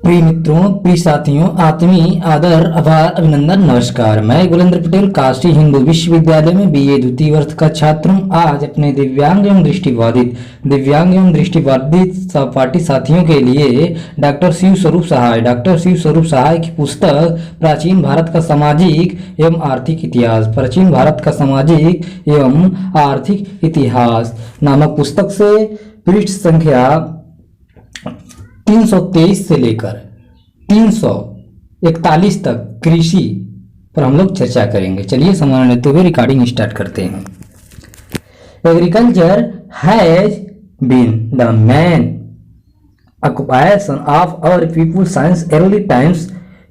प्रिय मित्रों, प्रिय साथियों, आत्मीय आदर, आभार, अभिनंदन, नमस्कार। मैं गुलेंद्र पटेल काशी हिंदू विश्वविद्यालय में बीए द्वितीय वर्ष का छात्र हूँ। आज अपने दिव्यांग एवं दृष्टिबाधित सहपाठी साथियों के लिए डॉक्टर शिव स्वरूप सहाय की पुस्तक प्राचीन भारत का सामाजिक एवं आर्थिक इतिहास नामक पुस्तक से पृष्ठ संख्या 323 से लेकर 341 तक कृषि पर हम लोग चर्चा करेंगे। चलिए समय लेते हुए रिकॉर्डिंग स्टार्ट करते हैं। Agriculture has been the main occupation of our people since early times.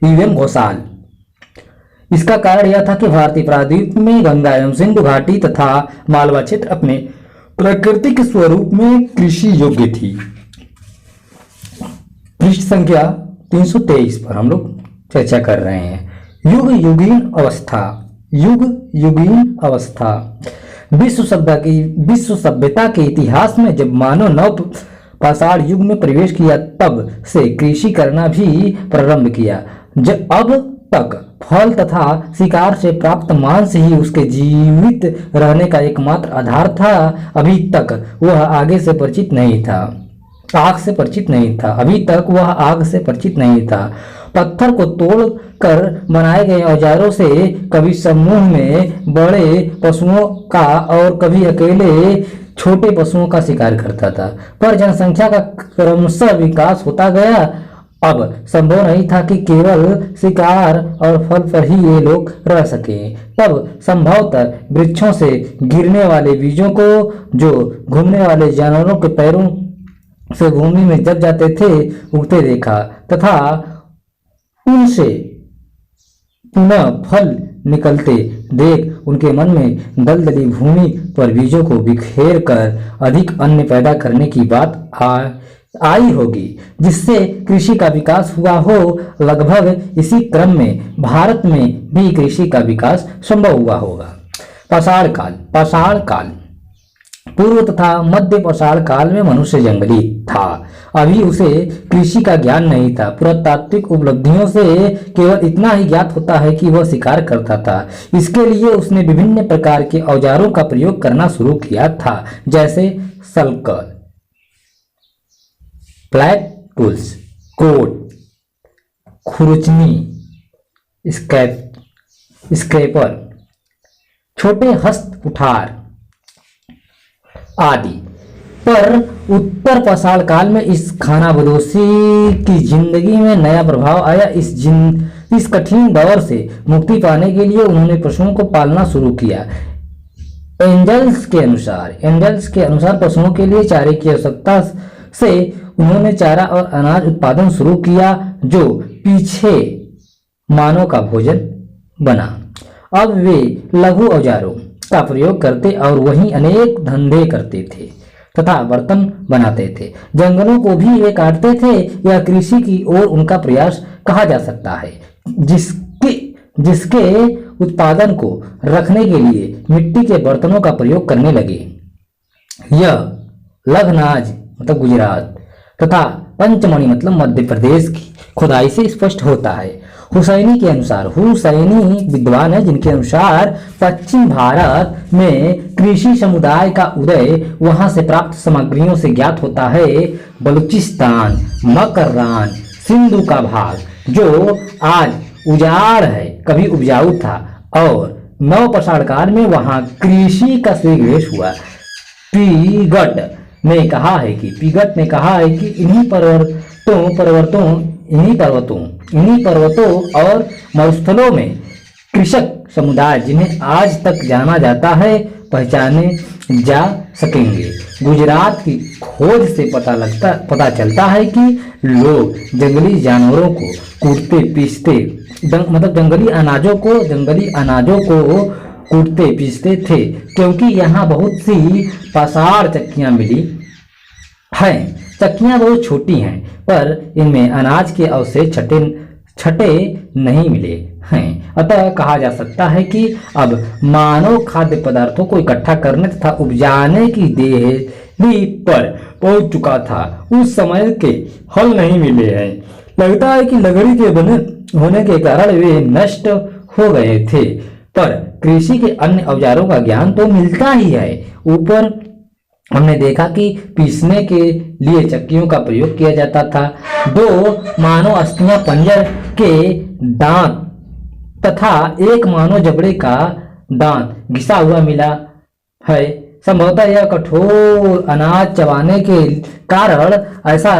U M Ghoshal. इसका कारण यह था कि भारतीय प्रायद्वीप में गंगा एवं सिंधु घाटी तथा मालवा क्षेत्र अपने प्राकृतिक स्वरूप में कृषि योग्य थी। पृष्ठ संख्या 323 पर हम लोग चर्चा कर रहे हैं। युगीन अवस्था विश्व सभ्यता के इतिहास में जब मानव नव पाषाण युग में प्रवेश किया तब से कृषि करना भी प्रारंभ किया। अब तक फल तथा शिकार से प्राप्त मांस ही उसके जीवित रहने का एकमात्र आधार था। अभी तक वह आग से परिचित नहीं था। पत्थर को तोड़कर बनाए गए औजारों से कभी समूह में बड़े पशुओं का और कभी अकेले छोटे पशुओं का शिकार करता था। पर जनसंख्या का क्रमशः विकास होता गया। अब संभव नहीं था कि केवल शिकार और फल पर ही ये लोग रह सके। तब संभवतः वृक्षों से गिरने वाले बीजों को जो घूमने वाले जानवरों के पैरों से भूमि में जब जाते थे उगते देखा तथा उनसे पुनः फल निकलते देख उनके मन में दलदली भूमि पर बीजों को बिखेर कर अधिक अन्न पैदा करने की बात आई होगी, जिससे कृषि का विकास हुआ हो। लगभग इसी क्रम में भारत में भी कृषि का विकास संभव हुआ होगा। पाषाण काल पूर्व तथा मध्य पाषाण काल में मनुष्य जंगली था। अभी उसे कृषि का ज्ञान नहीं था। पुरातात्विक उपलब्धियों से केवल इतना ही ज्ञात होता है कि वह शिकार करता था। इसके लिए उसने विभिन्न प्रकार के औजारों का प्रयोग करना शुरू किया था, जैसे सलकर, फ्लैट टूल्स, कोट, खुरचनी, स्क्रैपर, छोटे हस्त कुठार आदि। पर उत्तर पाषाण काल में इस खानाबदोशी की जिंदगी में नया प्रभाव आया। इस कठिन दौर से मुक्ति पाने के लिए उन्होंने पशुओं को पालना शुरू किया। एंजल्स के अनुसार पशुओं के लिए चारे की आवश्यकता से उन्होंने चारा और अनाज उत्पादन शुरू किया, जो पीछे मानव का भोजन बना। अब वे लघु औजारों का प्रयोग करते और वहीं अनेक धंधे करते थे तथा बर्तन बनाते थे। जंगलों को भी वे काटते थे। यह कृषि की ओर उनका प्रयास कहा जा सकता है, जिसके उत्पादन को रखने के लिए मिट्टी के बर्तनों का प्रयोग करने लगे। यह लखनाज मतलब गुजरात तथा पंचमढ़ी मतलब मध्य प्रदेश की खुदाई से स्पष्ट होता है। हुसैनी विद्वान है, जिनके अनुसार पश्चिम भारत में कृषि समुदाय का उदय वहां से प्राप्त सामग्रियों से ज्ञात होता है। बलूचिस्तान, मकरान, सिंधु का भाग जो आज उजाड़ है कभी उपजाऊ था और नव पाषाण काल में वहां कृषि का श्रीगणेश हुआ। पीगट ने कहा है कि इन्हीं पर्वतों और मरुस्थलों में कृषक समुदाय, जिन्हें आज तक जाना जाता है, पहचाने जा सकेंगे। गुजरात की खोज से पता चलता है कि लोग जंगली जानवरों को कूटते पीसते जंगली अनाजों को कूटते पीसते थे, क्योंकि यहाँ बहुत सी पाषाण चक्कियाँ मिली हैं। चक्कियाँ बहुत छोटी हैं, पर इनमें अनाज के अवशेष छटे नहीं मिले हैं। अतः कहा जा सकता है कि अब मानव खाद्य पदार्थों को इकट्ठा करने तथा उपजाने की देहली पर पहुंच चुका था। उस समय के हल नहीं मिले हैं। लगता है कि लकड़ी के बने होने के कारण वे नष्ट हो गए थे, पर कृषि के अन्य औजारों का ज्ञान तो मिलता ही है। ऊपर हमने देखा कि पीसने के लिए चक्कियों का प्रयोग किया जाता था। दो मानव अस्थियां पंजर के दांत तथा एक मानव जबड़े का दांत घिसा हुआ मिला है। संभवतः यह कठोर अनाज चबाने के कारण ऐसा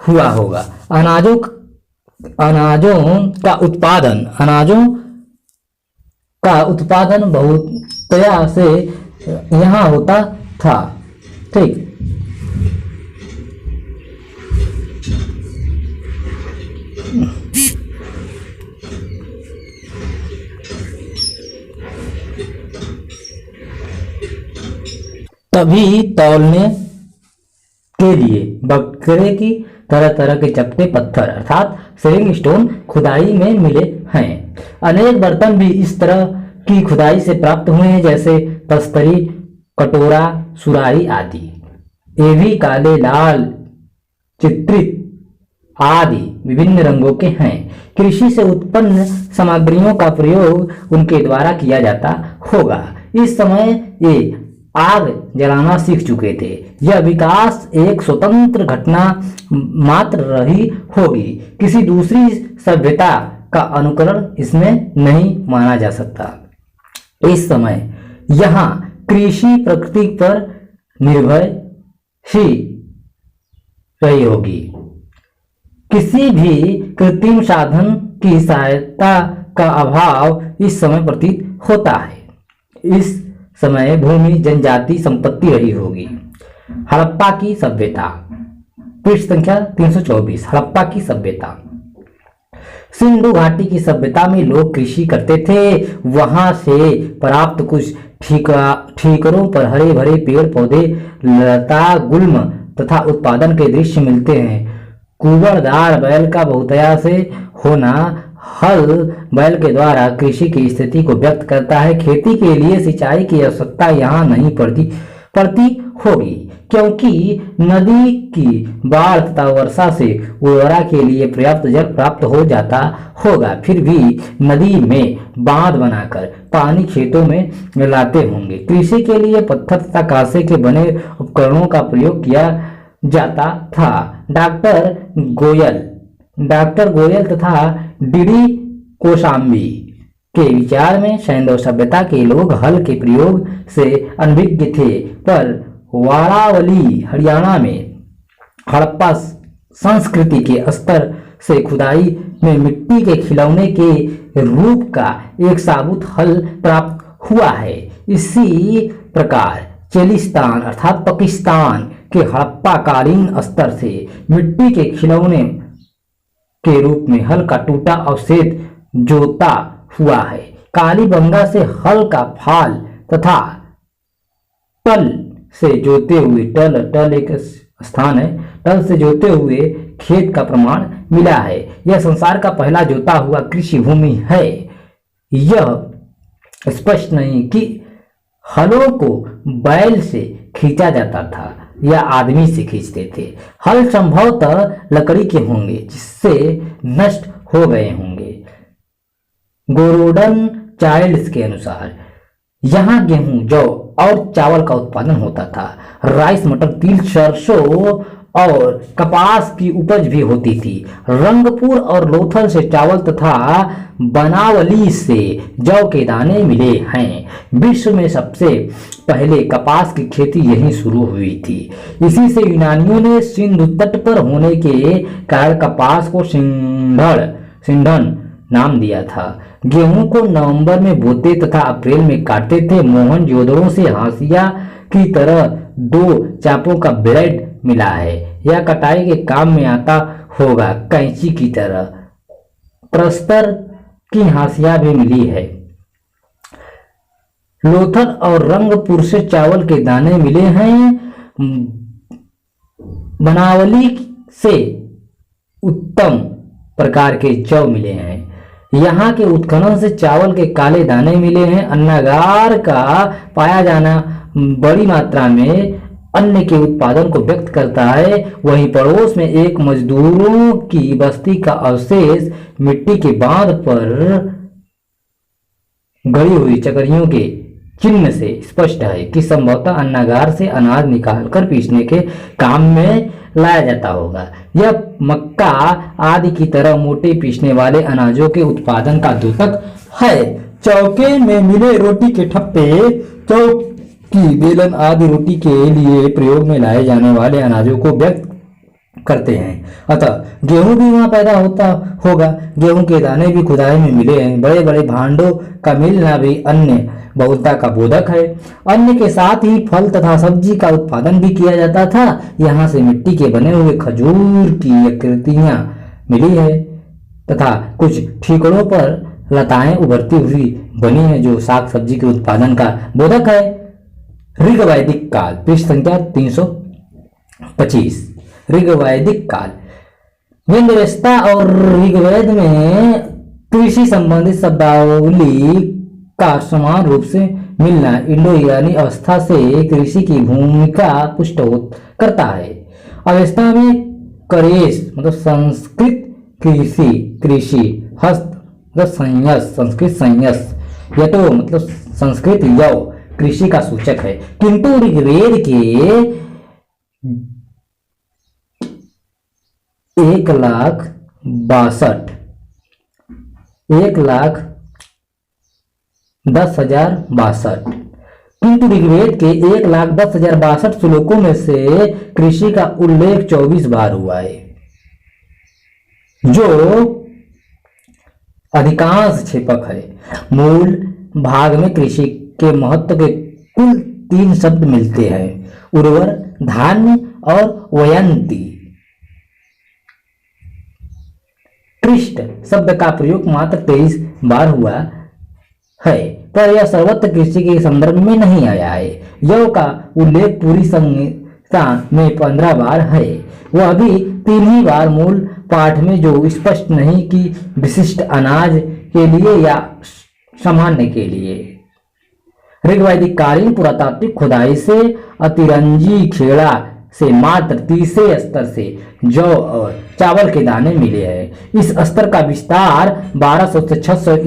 हुआ होगा। अनाजों का उत्पादन बहुतया से यहाँ होता था। ठीक, तभी तौलने के लिए बकरे की तरह तरह के चपटे पत्थर अर्थात सेविंग स्टोन खुदाई में मिले हैं। अनेक बर्तन भी इस तरह की खुदाई से प्राप्त हुए हैं, जैसे तस्तरी, कटोरा, सुराही आदि। ये भी काले, लाल, चित्रित आदि विभिन्न रंगों के हैं। कृषि से उत्पन्न सामग्रियों का प्रयोग उनके द्वारा किया जाता होगा। इस समय ये आग जलाना सीख चुके थे। यह विकास एक स्वतंत्र घटना मात्र रही होगी, किसी दूसरी सभ्यता का अनुकरण इसमें नहीं माना जा सकता। इस समय यहाँ कृषि प्रकृति पर निर्भर ही रही होगी। किसी भी कृत्रिम साधन की सहायता का अभाव इस समय प्रतीत होता है। इस समय भूमि जनजाति संपत्ति रही होगी। हड़प्पा की सभ्यता, पृष्ठ संख्या 324। हड़प्पा की सभ्यता सिंधु घाटी की सभ्यता में लोग कृषि करते थे। वहां से प्राप्त कुछ ठीकरों पर हरे भरे पेड़ पौधे, लता, गुल्म तथा उत्पादन के दृश्य मिलते हैं। कुबड़दार बैल का बहुतया से होना हल बैल के द्वारा कृषि की स्थिति को व्यक्त करता है। खेती के लिए सिंचाई की आवश्यकता यहाँ नहीं पड़ती होगी, क्योंकि नदी की बाढ़ तथा वर्षा से उर्वरा के लिए पर्याप्त जल प्राप्त हो जाता होगा। फिर भी नदी में बांध बनाकर पानी खेतों में लाते होंगे। कृषि के लिए पत्थर तथा कांसे के बने उपकरणों का प्रयोग किया जाता था। डॉक्टर गोयल तथा डीडी कोशाम्बी के विचार में सैंधव सभ्यता के लोग हल के प्रयोग से अनभिज्ञ थे, पर वारावली हरियाणा में हड़प्पा संस्कृति के स्तर से खुदाई में मिट्टी के खिलौने के रूप का एक साबुत हल प्राप्त हुआ है। इसी प्रकार चेलिस्तान अर्थात पाकिस्तान के हड़प्पा कालीन स्तर से मिट्टी के खिलौने के रूप में हल का टूटा अवशेष जोता हुआ है। कालीबंगा से हल का फाल तथा टल से जोते हुए टल एक स्थान है, टल से जोते हुए खेत का प्रमाण मिला है। यह संसार का पहला जोता हुआ कृषि भूमि है। यह स्पष्ट नहीं कि हलों को बैल से खींचा जाता था या आदमी से खींचते थे। हल संभवतः लकड़ी के होंगे जिससे नष्ट हो गए होंगे। गोरोडन चाइल्ड्स के अनुसार यहाँ गेहूं, जौ और चावल का उत्पादन होता था। राइस, मटर, तिल, सरसों और कपास की उपज भी होती थी। रंगपुर और लोथल से चावल तथा बनावली से जौ के दाने मिले हैं। विश्व में सबसे पहले कपास की खेती यहीं शुरू हुई थी। इसी से यूनानियों ने सिंधु तट पर होने के कारण कपास को सिंधन नाम दिया था। गेहूं को नवंबर में बोते तथा अप्रैल में काटते थे। मोहनजोदड़ो से हाशिया की तरह 2 चापों का ब्लेड मिला है। यह कटाई के काम में आता होगा, कैंची की तरह। प्रस्तर की हाशिया भी मिली है। लोथल और रंगपुर से चावल के दाने मिले हैं। बनावली से उत्तम प्रकार के जौ मिले हैं। यहाँ के उत्खनन से चावल के काले दाने मिले हैं। अन्नागार का पाया जाना बड़ी मात्रा में अन्न के उत्पादन को व्यक्त करता है। वहीं पड़ोस में एक मजदूरों की बस्ती का अवशेष मिट्टी के बांध पर गड़ी हुई चकरियों के चिन्ह से स्पष्ट है कि संभवतः अन्नागार से अनाज निकालकर पीसने के काम में लाया जाता होगा। यह मक्का आदि की तरह मोटे पीसने वाले अनाजों के उत्पादन का द्योतक है। चौके में मिले रोटी के ठप्पे, चौकी, बेलन आदि रोटी के लिए प्रयोग में लाए जाने वाले अनाजों को व्यक्त करते हैं। अतः गेहूं भी वहां पैदा होता होगा। गेहूं के दाने भी खुदाई में मिले हैं। बड़े बड़े भांडों का मिलना भी अन्य बहुलता का बोधक है। अन्न के साथ ही फल तथा सब्जी का उत्पादन भी किया जाता था। यहाँ से मिट्टी के बने हुए खजूर की आकृतियां मिली है तथा कुछ ठीकरों पर लताएं उभरती हुई बनी है जो साग सब्जी के उत्पादन का बोधक है। ऋग वैदिक काल, पृष्ठ संख्या 325। ऋग वैदिक काल, व्यंग्यवस्था और ऋग्वेद में कृषि संबंधित शब्दावली का समान रूप से मिलना इंडो ईरानी अवस्था से कृषि की भूमिका पुष्ट करता है। अवस्था में करेश मतलब संस्कृत कृषि, कृषि हस्त मतलब संयस, संस्कृत संयस, यतो मतलब संस्कृत यव कृषि का सूचक है। किंतु ऋग्वेद के 1,10,062 किंतु ऋग्वेद के 1,10,062 श्लोकों में से कृषि का उल्लेख 24 बार हुआ है, जो अधिकांश क्षेपक है। मूल भाग में कृषि के महत्व के कुल 3 शब्द मिलते हैं, उर्वर, धान्य और वयंती। कृष्ट शब्द का प्रयोग मात्र 23 बार हुआ है, पर यह सर्वत्र कृषि के संदर्भ में नहीं आया है। यव का उल्लेख पूरी संहिता में 15 बार है, वह भी 3 ही बार मूल पाठ में, जो स्पष्ट नहीं कि विशिष्ट अनाज के लिए या सामान्य के लिए। ऋग्वैदिक कालीन पुरातात्विक खुदाई से अतिरंजी खेड़ा से मात्र तीसरे स्तर से जौ और चावल के दाने मिले हैं। इस स्तर का विस्तार 1200 से 600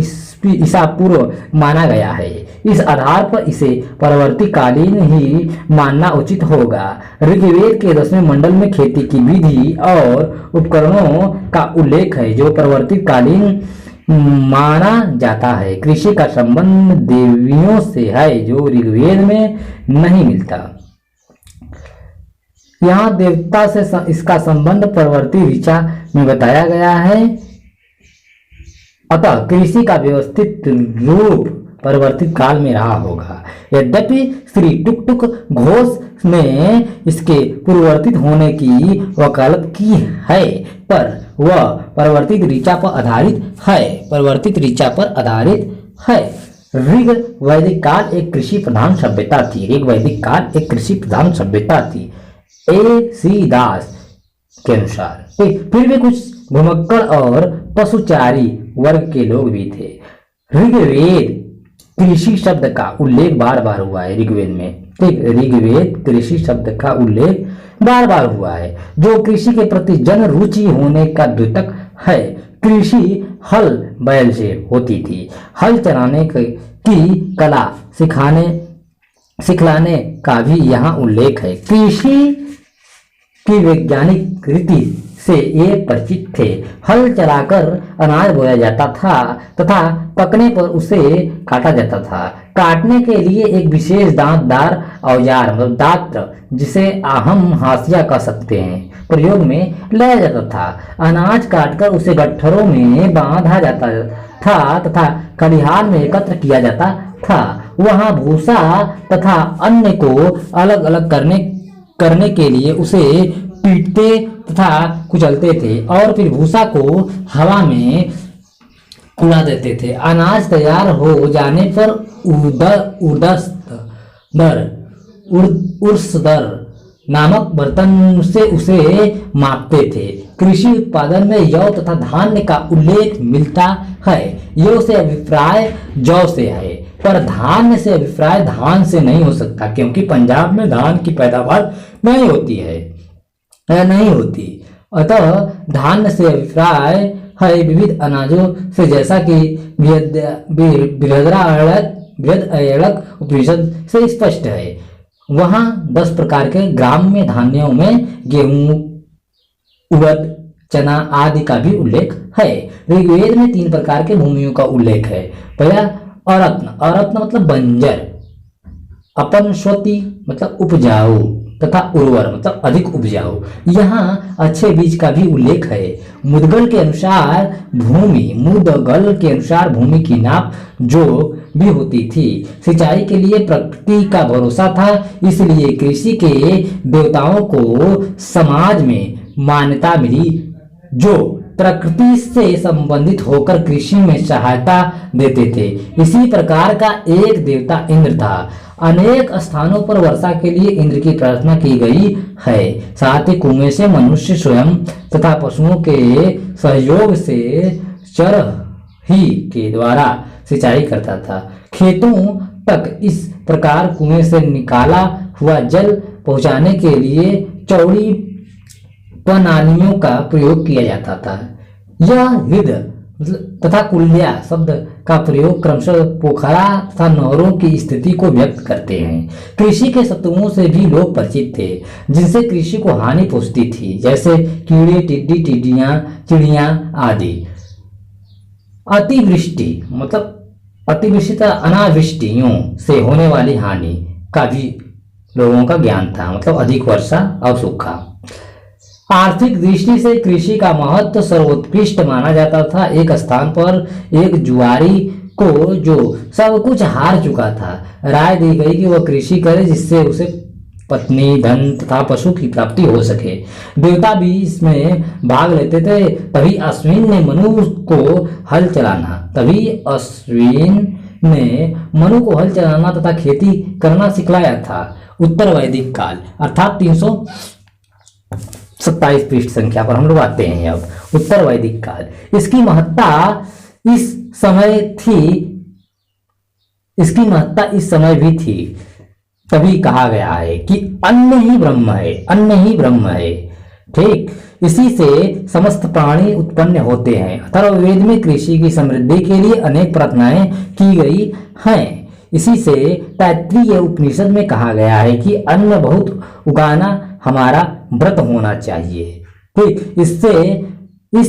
ईसा पूर्व माना गया है। इस आधार पर इसे परवर्ती कालीन ही मानना उचित होगा। ऋग्वेद के 10वें मंडल में खेती की विधि और उपकरणों का उल्लेख है, जो परवर्ती कालीन माना जाता है। कृषि का संबंध देवियों से है, जो ऋग्वेद में नहीं मिलता। यहाँ देवता से इसका संबंध परवर्ती ऋचा में बताया गया है। अतः कृषि का व्यवस्थित रूप परिवर्तित काल में रहा होगा। यद्यपि श्री टुकटुक घोष ने इसके पूर्ववर्तित होने की वकालत की है, पर वह परिवर्तित ऋचा पर आधारित है। ऋग वैदिक काल एक कृषि प्रधान सभ्यता थी। A.C. दास के अनुसार फिर भी कुछ भूमक्कड़ और पशुचारी वर्ग के लोग भी थे। ऋग्वेद कृषि शब्द का उल्लेख बार बार हुआ है ऋग्वेद में। ऋग्वेद कृषि शब्द का उल्लेख बार बार हुआ है, जो कृषि के प्रति जन रुचि होने का द्योतक है। कृषि हल बैल से होती थी। हल चलाने की कला सिखलाने का भी यहाँ उल्लेख है। कृषि की वैज्ञानिक रीति से ये परिचित थे। हल चलाकर अनाज बोया जाता था तथा पकने पर उसे काटा जाता था। काटने के लिए एक विशेष दांतदार औजार मतलब दात्र, जिसे हम हाशिया कह सकते हैं, प्रयोग में लाया जाता था। अनाज काटकर उसे गट्ठरों में बांधा जाता था तथा कलिहार में एकत्र किया जाता था। वहां भूसा तथा अन्न को अलग अलग करने के लिए उसे पीटते तथा कुचलते थे और फिर भूसा को हवा में उड़ा देते थे। अनाज तैयार हो जाने पर उर्सदर नामक बर्तन से उसे मापते थे। कृषि उत्पादन में यौ तथा धान्य का उल्लेख मिलता है। यौ से अभिप्राय जौ से है। पर धान्य से अभिप्राय धान से नहीं हो सकता, क्योंकि पंजाब में धान की पैदावार नहीं होती है, नहीं होती। अतः धान्य से अभिप्राय है विविध अनाजों से, जैसा कि बृहदारण्यक उपनिषद से स्पष्ट है। वहां 10 प्रकार के ग्राम्य धान्यों में गेहूं, उड़द, चना आदि का भी उल्लेख है। ऋग्वेद में 3 प्रकार के भूमियों का उल्लेख है। पहला अरत्न, अरत्न मतलब बंजर, अपनश्वती मतलब उपजाऊ, तथा उर्वर मतलब अधिक उपजाऊ। यहाँ अच्छे बीज का भी उल्लेख है। मुदगल के अनुसार भूमि की नाप जो भी होती थी। सिंचाई के लिए प्रकृति का भरोसा था, इसलिए कृषि के देवताओं को समाज में मान्यता मिली, जो प्रकृति से संबंधित होकर कृषि में सहायता देते थे। इसी प्रकार का एक देवता इंद्र था। अनेक स्थानों पर वर्षा के लिए इंद्र की प्रार्थना की गई है। साथ ही कुएं से मनुष्य स्वयं तथा पशुओं के सहयोग से चरही के द्वारा सिंचाई करता था। खेतों तक इस प्रकार कुएं से निकाला हुआ जल पहुंचाने के लिए चौड़ी प्रणालियों का प्रयोग किया जाता था। यह हृद तथा कुल्या शब्द का प्रयोग क्रमशः पोखरा तथा नहरों की स्थिति को व्यक्त करते हैं। कृषि के शत्रुओं से भी लोग परिचित थे, जिनसे कृषि को हानि पहुंचती थी, जैसे कीड़े, टिड्डी, चिड़ियां आदि। अतिवृष्टि मतलब अतिवृष्टि तथा अनावृष्टियों से होने वाली हानि का भी लोगों का ज्ञान था, मतलब अधिक वर्षा और सूखा। आर्थिक दृष्टि से कृषि का महत्व सर्वोत्कृष्ट माना जाता था। एक स्थान पर एक जुआरी को, जो सब कुछ हार चुका था, राय दी गई कि वह कृषि करे, जिससे उसे पत्नी, धन तथा पशु की प्राप्ति हो सके। देवता भी इसमें भाग लेते थे। तभी अश्विन ने मनु को हल चलाना तथा खेती करना सिखलाया था। उत्तर वैदिक काल अर्थात 327 पृष्ठ संख्या पर हम लोग आते हैं। अब उत्तर वैदिक काल, इसकी महत्ता इस समय भी थी। तभी कहा गया है कि अन्न ही ब्रह्म है, ठीक। इसी से समस्त प्राणी उत्पन्न होते हैं। अथर्ववेद में कृषि की समृद्धि के लिए अनेक प्रार्थनाएं की गई हैं। इसी से तैत्तिरीय उपनिषद में कहा गया है कि अन्न बहुत उगाना हमारा व्रत होना चाहिए, ठीक। इस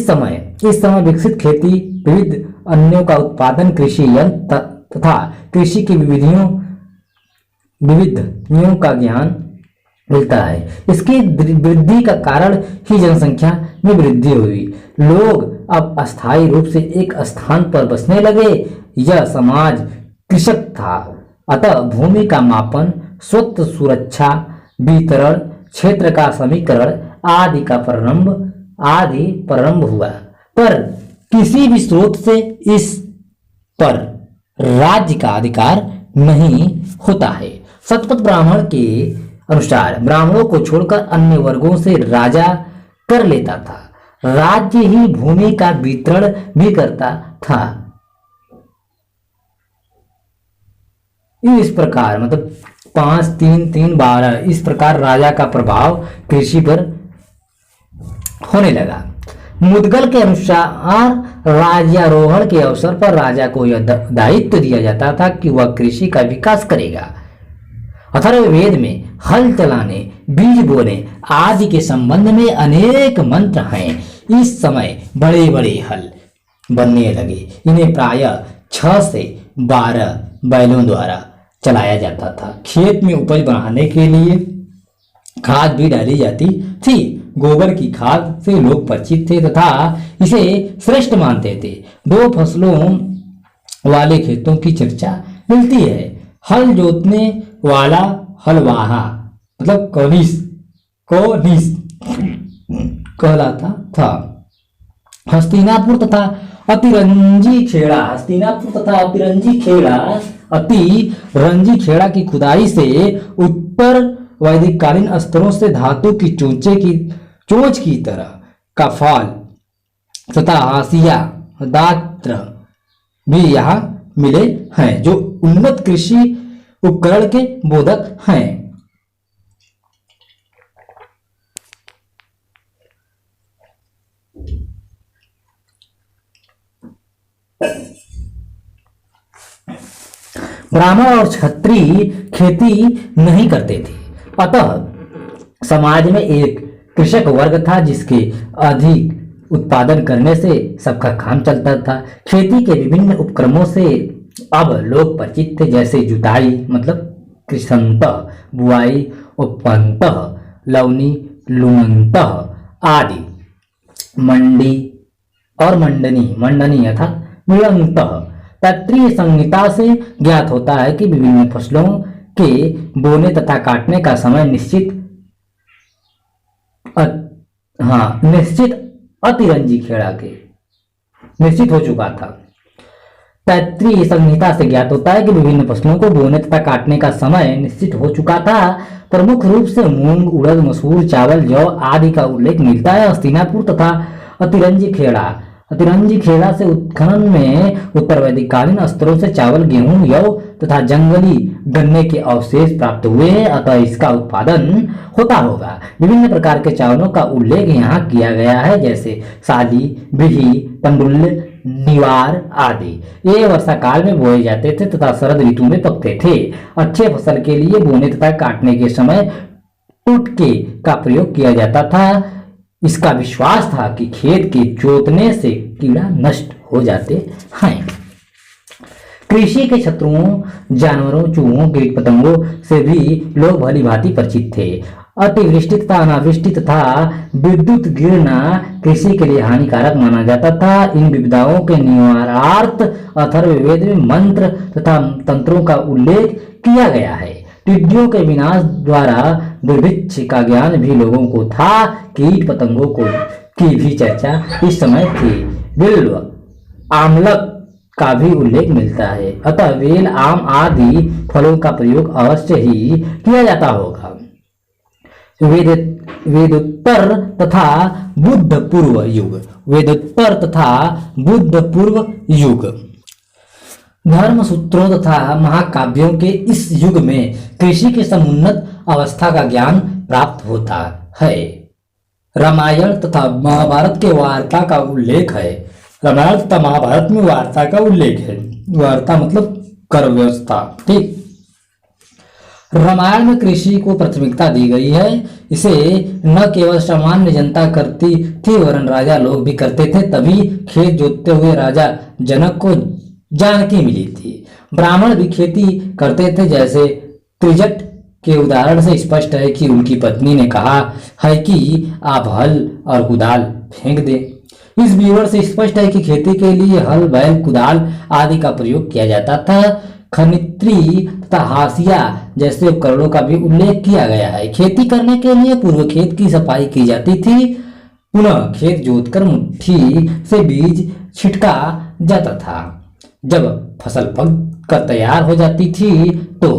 समय विकसित खेती, विविध अन्यों का उत्पादन, कृषि यंत्र तथा कृषि की विविधियों का ज्ञान मिलता है। इसकी वृद्धि का कारण ही जनसंख्या में वृद्धि हुई। लोग अब अस्थायी रूप से एक स्थान पर बसने लगे। यह समाज कृषक था, अतः भूमि का मापन, स्वत्व सुरक्षा, वितरण, क्षेत्र का समीकरण आदि प्रारंभ हुआ। पर किसी भी स्रोत से इस पर राज्य का अधिकार नहीं होता है। शतपथ ब्राह्मण के अनुसार ब्राह्मणों को छोड़कर अन्य वर्गों से राजा कर लेता था। राज्य ही भूमि का वितरण भी करता था। इस प्रकार मतलब 5, 3, 3, 12 इस प्रकार राजा का प्रभाव कृषि पर होने लगा। मुदगल के अनुसार राज्यारोहण के अवसर पर राजा को यह दायित्व दिया जाता था कि वह कृषि का विकास करेगा। अथर्ववेद में हल चलाने, बीज बोने आदि के संबंध में अनेक मंत्र हैं। इस समय बड़े बड़े हल बनने लगे। इन्हें प्रायः 6 से 12 बैलों द्वारा चलाया जाता था। खेत में उपज बढ़ाने के लिए खाद भी डाली जाती थी। गोबर की खाद से लोग परिचित थे तथा इसे श्रेष्ठ मानते थे। 2 फसलों वाले खेतों की चर्चा मिलती है। हल जोतने वाला हलवाहा मतलब कोनिस कहलाता था। हस्तिनापुर तथा अतिरंजी खेड़ा की खुदाई से उत्तर वैदिक कालीन स्तरों से धातु की चोंच की तरह का फाल तथा हाशिया दात्र भी यहाँ मिले हैं जो उन्नत कृषि उपकरण के बोधक हैं। ब्राह्मण और क्षत्रिय खेती नहीं करते थे, अतः समाज में एक कृषक वर्ग था जिसके अधिक उत्पादन करने से सबका काम चलता था। खेती के विभिन्न उपक्रमों से अब लोग परिचित थे, जैसे जुताई मतलब कृषंतः, बुआई उपवंतः, लवनी लुणंतः आदि, मंडी और मंडनी अर्थात विलंतः। तैत्तिरीय संहिता से ज्ञात होता है कि विभिन्न फसलों के बोने तथा काटने का समय निश्चित अतिरंजी खेड़ा के निश्चित हो चुका था। तैत्तिरीय संहिता से ज्ञात होता है कि विभिन्न फसलों को बोने तथा काटने का समय निश्चित हो चुका था। प्रमुख रूप से मूंग, उड़द, मसूर, चावल, जौ आदि का उल्लेख मिलता है। हस्तिनापुर तथा अतिरंजी खेड़ा से उत्खनन में उत्तर वैदिक कालीन स्तरों से चावल, गेहूं, यौ तथा जंगली गन्ने के अवशेष प्राप्त हुए हैं, अतः इसका उत्पादन होता होगा। विभिन्न प्रकार के चावलों का उल्लेख यहाँ किया गया है, जैसे साली, बिही, पंडुल्य, निवार आदि। ये वर्षा काल में बोए जाते थे तथा शरद ऋतु में पकते थे। अच्छे फसल के लिए बोने तथा काटने के समय टुटके का प्रयोग किया जाता था। इसका विश्वास था कि खेत के जोतने से कीड़ा नष्ट हो जाते हैं। कृषि के शत्रुओं, जानवरों, चूहों, कीट पतंगों से भी लोग भली भांति परिचित थे। अतिवृष्टि तथा अनावृष्टि तथा विद्युत गिरना कृषि के लिए हानिकारक माना जाता था। इन विपदाओं के निवारणार्थ अथर्ववेद में मंत्र तथा तंत्रों का उल्लेख किया गया है। टिड्डियों के विनाश द्वारा दुर्भिक्ष का ज्ञान भी लोगों को था। कीट पतंगों की भी चर्चा इस समय थी। बिल्व, आमलक का भी उल्लेख मिलता है, अतः बेल, आम आदि फलों का प्रयोग अवश्य ही किया जाता होगा। वेदोत्तर तथा बुद्ध पूर्व युग। वेदोत्तर तथा बुद्ध पूर्व युग धर्म सूत्रों तथा महाकाव्यों के इस युग में कृषि के समुन्नत अवस्था का ज्ञान प्राप्त होता है। रामायण तथा महाभारत के वार्ता का उल्लेख है। रामायण तथा महाभारत में वार्ता का उल्लेख है। वार्ता मतलब कर व्यवस्था, ठीक। रामायण में कृषि को प्राथमिकता दी गई है। इसे न केवल सामान्य जनता करती थी वरन राजा लोग भी करते थे, तभी खेत जोतते हुए राजा जनक को जानकी मिली थी। ब्राह्मण भी खेती करते थे, जैसे त्रिजट के उदाहरण से स्पष्ट है कि उनकी पत्नी ने कहा है कि आप हल और कुदाल फेंक दें। इस विवरण से स्पष्ट है कि खेती के लिए हल, बैल, कुदाल आदि का प्रयोग किया जाता था। खनित्री तथा हाशिया जैसे उपकरणों का भी उल्लेख किया गया है। खेती करने के लिए पूर्व खेत की सफाई की जाती थी, पुनः खेत जोतकर मुट्ठी से बीज छिटका जाता था। जब फसल पक कर तैयार हो जाती थी तो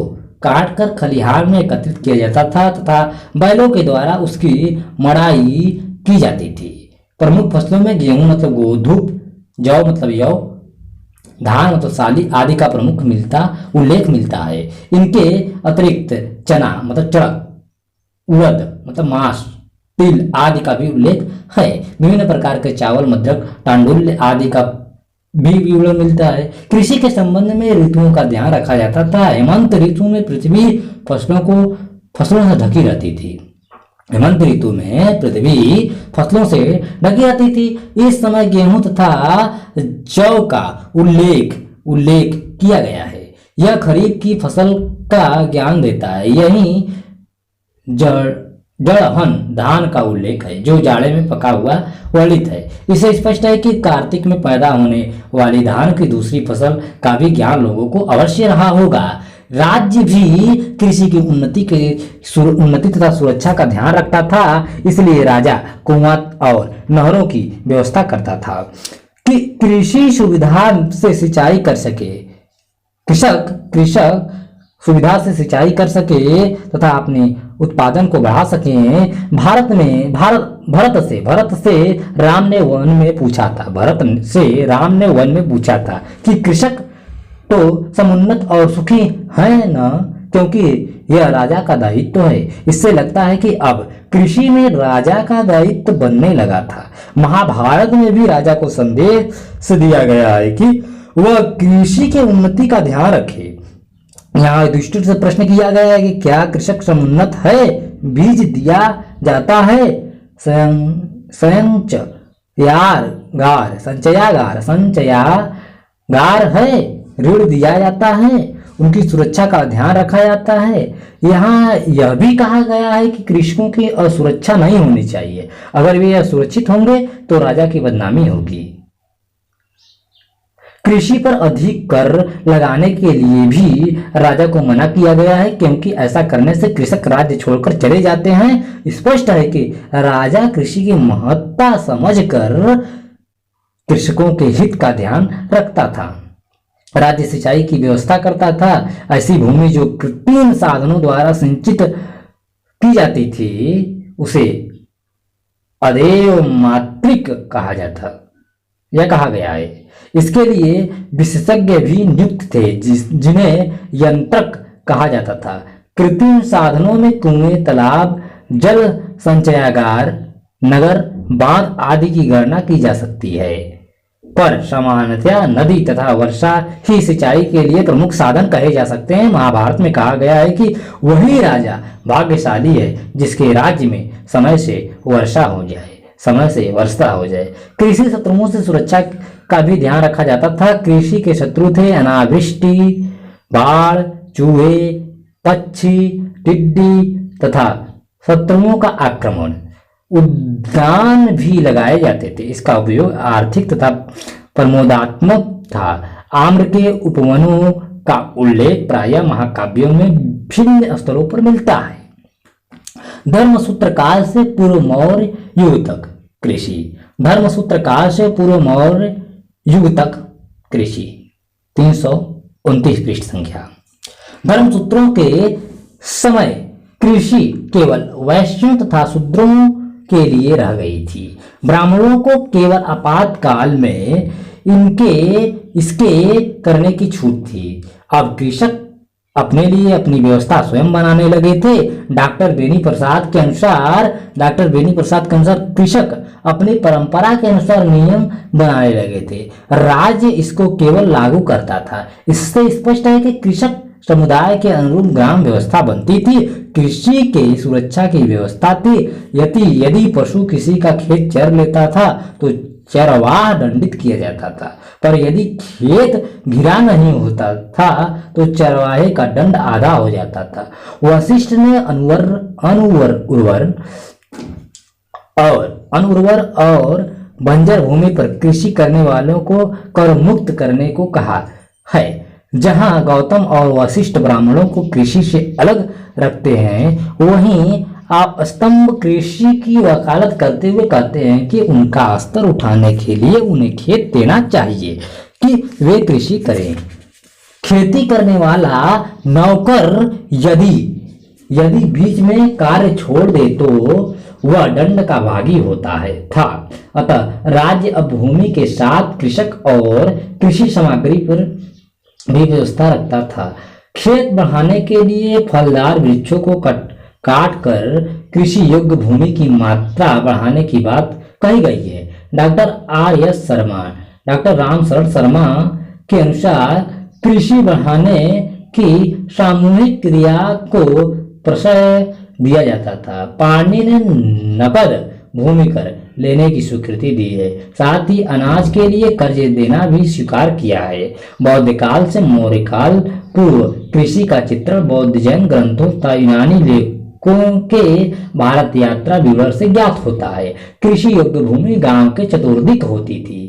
काट कर खलिहान में एकत्रित किया जाता था तथा बैलों के द्वारा उसकी मड़ाई की जाती थी। प्रमुख फसलों में गेहूं मतलब गोधूप, जौ मतलब यौ, धान मतलब साली आदि का प्रमुख उल्लेख मिलता है। इनके अतिरिक्त चना मतलब चढ़क, उड़द मतलब मांस, तिल आदि का भी उल्लेख है। विभिन्न प्रकार के चावल, मद्रक, टांडुल्य आदि का भी विवरण मिलता है। कृषि के संबंध में ऋतुओं का ध्यान रखा जाता था। हेमंत ऋतु में पृथ्वी फसलों से ढकी रहती थी। हेमंत ऋतु में पृथ्वी फसलों से ढकी रहती थी। इस समय गेहूं तथा जौ का उल्लेख किया गया है। यह खरीफ की फसल का ज्ञान देता है। यही जड़हन धान का उल्लेख है जो जाड़े में पका हुआ वलित है। इससे स्पष्ट है कि कार्तिक में पैदा होने वाली धान की दूसरी फसल का भी ज्ञान लोगों को अवश्य रहा होगा। राज्य भी कृषि की उन्नति तथा सुरक्षा का ध्यान रखता था, इसलिए राजा कुआं और नहरों की व्यवस्था करता था कि कृषि सुविधा से सिंचाई कर सके। कृषक सुविधा से सिंचाई कर सके तथा अपने उत्पादन को बढ़ा सके। भरत से राम ने वन में पूछा था कि कृषक तो समुन्नत और सुखी है ना, क्योंकि यह राजा का दायित्व है। इससे लगता है कि अब कृषि में राजा का दायित्व बनने लगा था। महाभारत में भी राजा को संदेश दिया गया है कि वह कृषि के उन्नति का ध्यान रखे। यहाँ युधिष्ठिर से प्रश्न किया गया है कि क्या कृषक समुन्नत है? बीज दिया जाता है, संचयागार है, ऋण दिया जाता है, उनकी सुरक्षा का ध्यान रखा जाता है। यहाँ यह भी कहा गया है कि कृषकों की असुरक्षा नहीं होनी चाहिए। अगर वे असुरक्षित होंगे तो राजा की बदनामी होगी। कृषि पर अधिक कर लगाने के लिए भी राजा को मना किया गया है, क्योंकि ऐसा करने से कृषक राज्य छोड़कर चले जाते हैं। स्पष्ट है कि राजा कृषि की महत्ता समझकर कृषकों के हित का ध्यान रखता था। राज्य सिंचाई की व्यवस्था करता था। ऐसी भूमि जो कृत्रिम साधनों द्वारा सिंचित की जाती थी उसे अदेव मातृक कहा जाता, यह कहा गया है। इसके लिए विशेषज्ञ भी नियुक्त थे जिन्हें यंत्रक कहा जाता था। कृत्रिम साधनों में कुएं, तालाब, जल संचयागार, नगर, बांध आदि की गणना की जा सकती है, पर सामान्यतया नदी तथा वर्षा ही सिंचाई के लिए प्रमुख साधन कहे जा सकते हैं। महाभारत में कहा गया है कि वही राजा भाग्यशाली है जिसके राज्य में समय से वर्षा हो जाए। कृषि शत्रुओं से सुरक्षा का भी ध्यान रखा जाता था। कृषि के शत्रु थे अनावृष्टि, बाढ़, चूहे, पक्षी, टिड्डी तथा शत्रुओं का आक्रमण। उद्यान भी लगाए जाते थे। इसका उपयोग आर्थिक तथा प्रमोदात्मक था। आम्र के उपवनों का उल्लेख प्रायः महाकाव्यों में भिन्न स्थलों पर मिलता है। धर्मसूत्र काल से पूर्व मौर्य युग तक कृषि। धर्मसूत्र काल से पूर्व मौर्य युग तक कृषि 329 पृष्ठ संख्या। धर्मसूत्रों के समय कृषि केवल वैश्यों तथा शूद्रों के लिए रह गई थी। ब्राह्मणों को केवल आपातकाल में इसके करने की छूट थी। अब कृषक अपने लिए अपनी व्यवस्था स्वयं बनाने लगे थे। डॉक्टर बेनी प्रसाद के अनुसार कृषक अपनी परंपरा के अनुसार नियम बनाने लगे थे। राज्य इसको केवल लागू करता था। इससे स्पष्ट है कि कृषक समुदाय के अनुरूप ग्राम व्यवस्था बनती थी। कृषि के सुरक्षा की व्यवस्था थी। यदि पशु किसी का खेत चर लेता था तो चरवाह दंडित किया जाता था, पर यदि खेत घिरा नहीं होता था तो चरवाहे का दंड आधा हो जाता था। वशिष्ठ ने अनुर्वर और बंजर भूमि पर कृषि करने वालों को कर मुक्त करने को कहा है। जहां गौतम और वशिष्ठ ब्राह्मणों को कृषि से अलग रखते हैं, वहीं आप स्तंभ कृषि की वकालत करते हुए कहते हैं कि उनका स्तर उठाने के लिए उन्हें खेत देना चाहिए कि वे कृषि करें। खेती करने वाला नौकर यदि बीच में कार्य छोड़ दे तो वह दंड का भागी होता था। अतः राज्य अब भूमि के साथ कृषक और कृषि सामग्री पर भी व्यवस्था रखता था। खेत बढ़ाने के लिए फलदार वृक्षों को काट कर कृषि योग्य भूमि की मात्रा बढ़ाने की बात कही गई है। डॉक्टर राम शरण शर्मा के अनुसार कृषि बढ़ाने की सामूहिक क्रिया को प्रश्रय दिया जाता था। पाणिनि ने नकद भूमि कर लेने की स्वीकृति दी है। साथ ही अनाज के लिए कर्ज देना भी स्वीकार किया है। बौद्ध काल से मौर्य काल पूर्व कृषि का चित्रण बौद्ध जैन ग्रंथों तथा यूनानी लेखकों के भारत यात्रा विवरण से ज्ञात होता है। कृषि योग्य भूमि गांव के चतुर्दिक होती थी।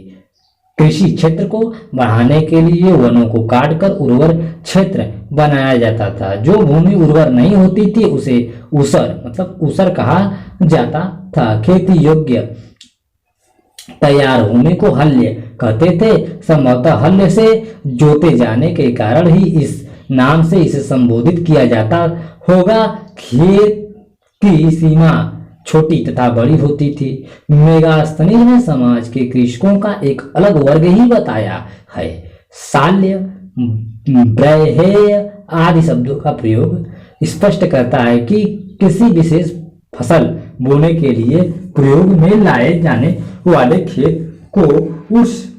कृषि क्षेत्र को बढ़ाने के लिए वनों को काटकर उर्वर क्षेत्र बनाया जाता था। जो भूमि उर्वर नहीं होती थी उसे ऊसर कहा जाता था। खेती योग्य तैयार भूमि को हल्य कहते थे। संभवतः हल्य से जोते जाने के कारण ही इस नाम से इसे संबोधित किया जाता होगा। खेत की सीमा छोटी तथा बड़ी होती थी। मेगास्थनीज ने समाज के कृषकों का एक अलग वर्ग ही बताया है। शाल्य, ब्रह्मेय आदि शब्दों का प्रयोग स्पष्ट करता है कि किसी विशेष फसल बोने के लिए प्रयोग में लाए जाने वाले खेत को उस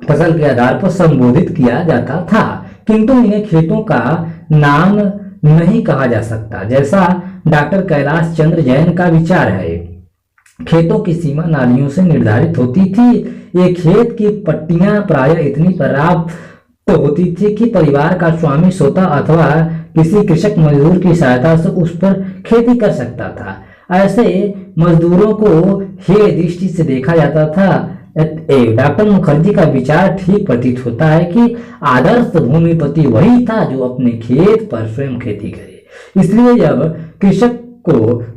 फसल के आधार पर संबोधित किया जाता था, किंतु इन्हें खेतों का नाम नहीं कहा जा सकता, जैसा डॉक्टर कैलाश चंद्र जैन का विचार है। खेतों की सीमा नालियों से निर्धारित होती थी। ये खेत की पट्टियां प्रायः इतनी पर्याप्त होती थी कि परिवार का स्वामी स्वतः अथवा किसी कृषक मजदूर की सहायता से उस पर खेती कर सकता था। ऐसे मजदूरों को हे दृष्टि से देखा जाता था। डॉक्टर मुखर्जी का विचार ठीक प्रतीत होता है कि आदर्श भूमिपति वही था जो अपने खेत पर स्वयं खेती करे। इसलिए जब कृषक को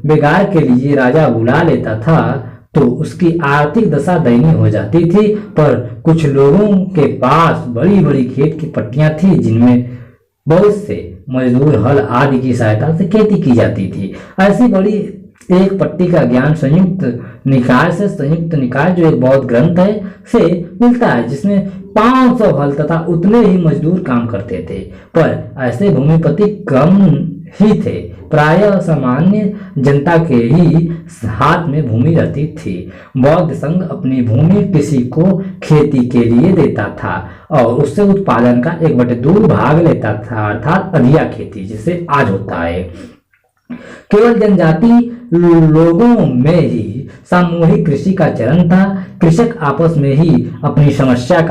बेगार के लिए राजा बुला लेता था तो उसकी आर्थिक दशा दयनीय हो जाती थी। पर कुछ लोगों के पास बड़ी बड़ी खेत की पट्टियां थी जिनमें बहुत से मजदूर हल आदि की सहायता से खेती की जाती थी। ऐसी बड़ी एक पट्टी का ज्ञान संयुक्त निकाय जो एक बौद्ध ग्रंथ है से मिलता है, जिसमें 500 हल तथा उतने ही मजदूर काम करते थे। पर ऐसे भूमिपति कम ही थे। प्रायः सामान्य जनता के ही हाथ में भूमि रहती थी। बौद्ध संघ अपनी भूमि किसी को खेती के लिए देता था और उससे उत्पादन का 1/2 भाग लेता था, अर्थात अधिया खेती जिसे आज होता है। केवल जनजाति लोगों में ही सामूहिक कृषि का चलन था। कृषक आपस में ही अपनी समस्या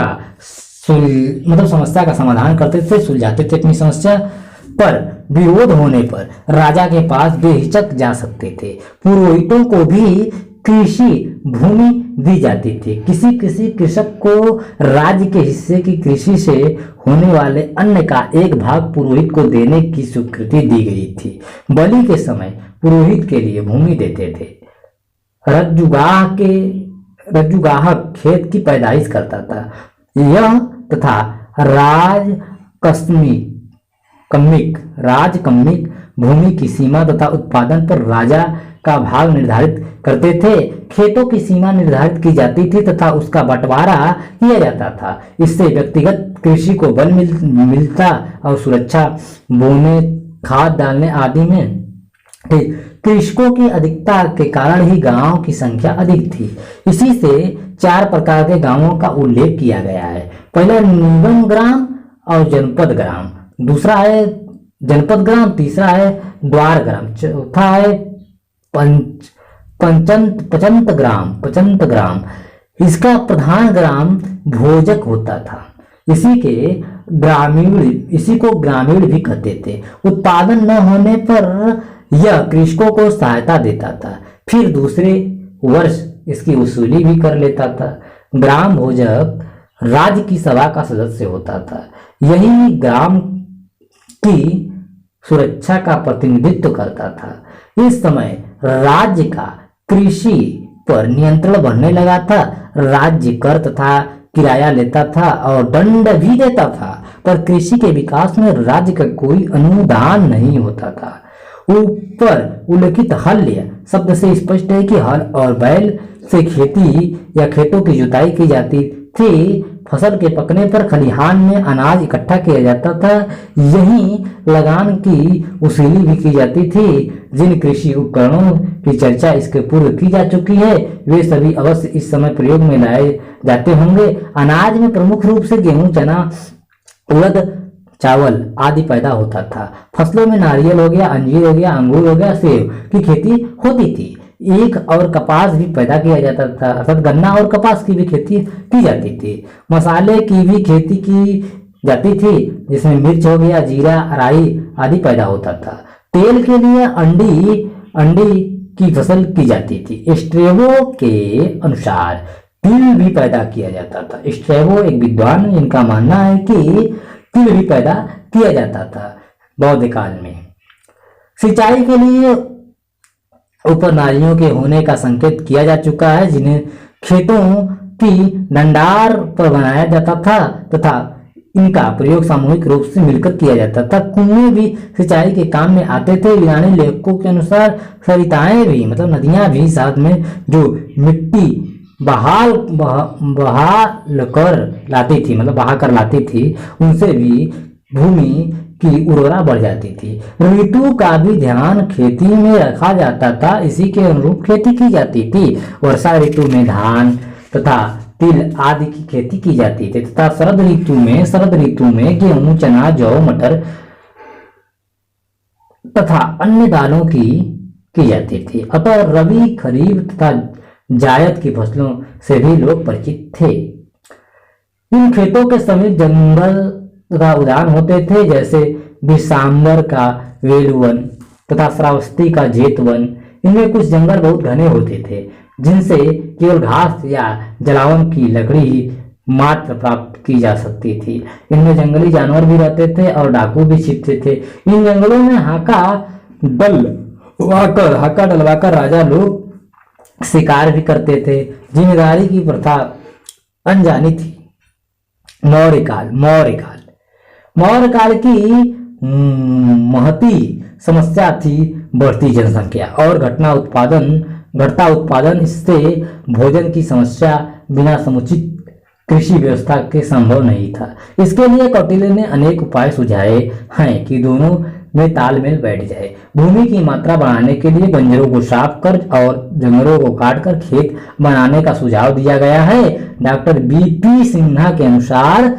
का समाधान करते थे, सुलझाते थे अपनी समस्या। पर विरोध होने पर राजा के पास बेहिचक जा सकते थे। पुरोहितों को भी कृषि भूमि दी जाती थी। किसी कृषक को राज्य के हिस्से की कृषि से होने वाले अन्न का एक भाग पुरोहित को देने की स्वीकृति दी गई थी। बलि के समय पुरोहित के लिए भूमि देते थे। रज्जुगाहक खेत की पैदाइश करता था। यह तथा राजकम्मिक भूमि की सीमा तथा उत्पादन पर राजा का भाग निर्धारित करते थे। खेतों की सीमा निर्धारित की जाती थी तथा उसका बंटवारा किया जाता था। इससे व्यक्तिगत कृषि को बल मिलता और सुरक्षा बोने, खाद डालने आदि में कृषकों की अधिकता के कारण ही गांवों की संख्या अधिक थी। इसी से 4 प्रकार के गांवों का उल्लेख किया गया है। पहला निगम ग्राम और जनपद ग्राम, दूसरा है जनपद ग्राम, तीसरा है द्वार ग्राम, चौथा है पचंत ग्राम। इसका प्रधान ग्राम भोजक होता था। इसी को ग्रामीण भी कहते थे। उत्पादन न होने पर यह कृषकों को सहायता देता था, फिर दूसरे वर्ष इसकी वसूली भी कर लेता था। ग्राम भोजक राज्य की सभा का सदस्य होता था। यही ग्राम की सुरक्षा का प्रतिनिधित्व करता था। इस समय राज्य का कृषि पर नियंत्रण बढ़ने लगा था। राज्य कर तथा किराया लेता था और दंड भी देता था, पर कृषि के विकास में राज्य का कोई अनुदान नहीं होता था। ऊपर उल्लिखित हल्य शब्द से स्पष्ट है कि हल और बैल से खेती या खेतों की जुताई की जाती थी। फसल के पकने पर खलिहान में अनाज इकट्ठा किया जाता था। यहीं लगान की वसूली भी की जाती थी। जिन कृषि उपकरणों की चर्चा इसके पूर्व की जा चुकी है वे सभी अवश्य इस समय प्रयोग में लाए जाते होंगे। अनाज में प्रमुख रूप से गेहूं, चना, उड़द, चावल आदि पैदा होता था। फसलों में नारियल हो गया, अंजीर हो गया, अंगूर हो गया, सेब की खेती होती थी। एक और कपास भी पैदा किया जाता था, अर्थात गन्ना और कपास की भी खेती की जाती थी। मसाले की भी खेती की जाती थी, जिसमें मिर्च हो गया, जीरा, राई आदि पैदा होता था। तेल के लिए अंडी की फसल की जाती थी। स्ट्रेबो के अनुसार तिल भी पैदा किया जाता था। स्ट्रेबो एक विद्वान, इनका मानना है कि तिल भी पैदा किया जाता था बौद्ध काल में। सिंचाई के लिए ऊपर नालियों के होने का संकेत किया जा चुका है, जिन्हें खेतों की डंडार पर बनाया जाता था तथा इनका प्रयोग सामूहिक रूप से मिलकर किया जाता था। कुएं भी सिंचाई के काम में आते थे। यूनानी लेखकों के अनुसार सरिताएं भी, मतलब नदियां भी साथ में जो मिट्टी बहा कर लाती थी, मतलब बहा कर लाती थी, उनसे भी भूमि की उर्वरा बढ़ जाती थी। ऋतु का भी ध्यान खेती में रखा जाता था, इसी के अनुरूप खेती की जाती थी। वर्षा ऋतु में धान तथा तिल आदि की खेती की जाती थी तथा शरद ऋतु में गेहूं, चना, जौ, मटर तथा अन्य दालों की जाती थी। अतः रबी, खरीफ तथा जायद की फसलों से भी लोग परिचित थे। इन खेतों के समीप जंगल तथा उद्यान होते थे, जैसे दिसंबर का वेलुवन तथा श्रावस्ती का जेतवन। इनमें कुछ जंगल बहुत घने होते थे, जिनसे केवल घास या जलावन की लकड़ी मात्र प्राप्त की जा सकती थी। इनमें जंगली जानवर भी रहते थे और डाकू भी छिपते थे। इन जंगलों में हाका डलवाकर राजा लोग शिकार भी करते थे। जिम्मेदारी की प्रथा अनजानी थी। मौर्य काल की महती समस्या थी बढ़ती जनसंख्या और घटता उत्पादन। इससे भोजन की समस्या बिना समुचित कृषि व्यवस्था के संभव नहीं था। इसके लिए कौटिल्य ने अनेक उपाय सुझाए हैं कि दोनों में तालमेल बैठ जाए। भूमि की मात्रा बढ़ाने के लिए बंजरों को साफ कर और जंगलों को काटकर खेत बनाने का सुझाव दिया गया है। डॉक्टर बीपी सिन्हा के अनुसार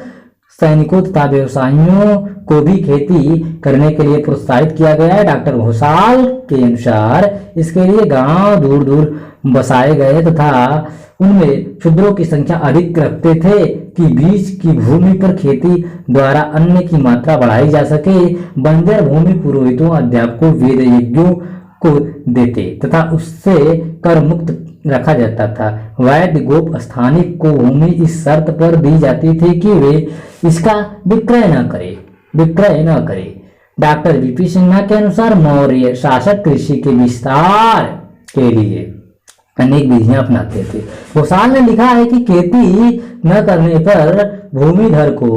सैनिकों तथा व्यवसायियों को भी खेती करने के लिए प्रोत्साहित किया गया है। डॉक्टर घोषाल के अनुसार इसके लिए गांव दूर दूर बसाए गए तथा उनमें क्षुद्रों की संख्या अधिक रखते थे कि बीच की भूमि पर खेती द्वारा अन्न की मात्रा बढ़ाई जा सके। बंजर भूमि पुरोहितों, अध्यापकों, वेद यज्ञों को देते तथा उससे कर मुक्त रखा जाता था। वैद्य, गोप, स्थानिक को भूमि इस शर्त पर दी जाती थी कि वे इसका विक्रय न करे। डॉक्टर बीपी सिन्हा के अनुसार मौर्य शासक कृषि के विस्तार के लिए अनेक विधियां अपनाते थे। घोषाल ने लिखा है कि खेती न करने पर भूमिधर को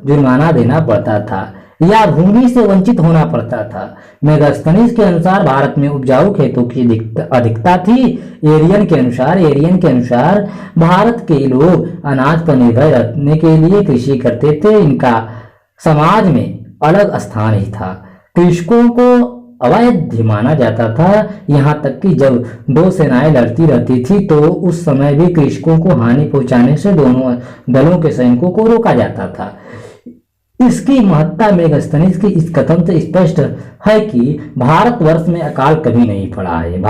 जुर्माना देना पड़ता था या भूमि से वंचित होना पड़ता था। मेगास्थनीज के अनुसार भारत में उपजाऊ खेतों की अधिकता थी। एरियन के अनुसार भारत के लोग अनाज पर निर्भर रहने के लिए कृषि करते थे। इनका समाज में अलग स्थान ही था। कृषकों को अवैध माना जाता था, यहाँ तक कि जब दो सेनाएं लड़ती रहती थी तो उस समय भी कृषकों को हानि पहुंचाने से दोनों दलों के सैनिकों को रोका जाता था। इसकी महत्ता मेगास्थनीज की इस कथन से स्पष्ट है कि भारतवर्ष में अकाल कभी नहीं पड़ा है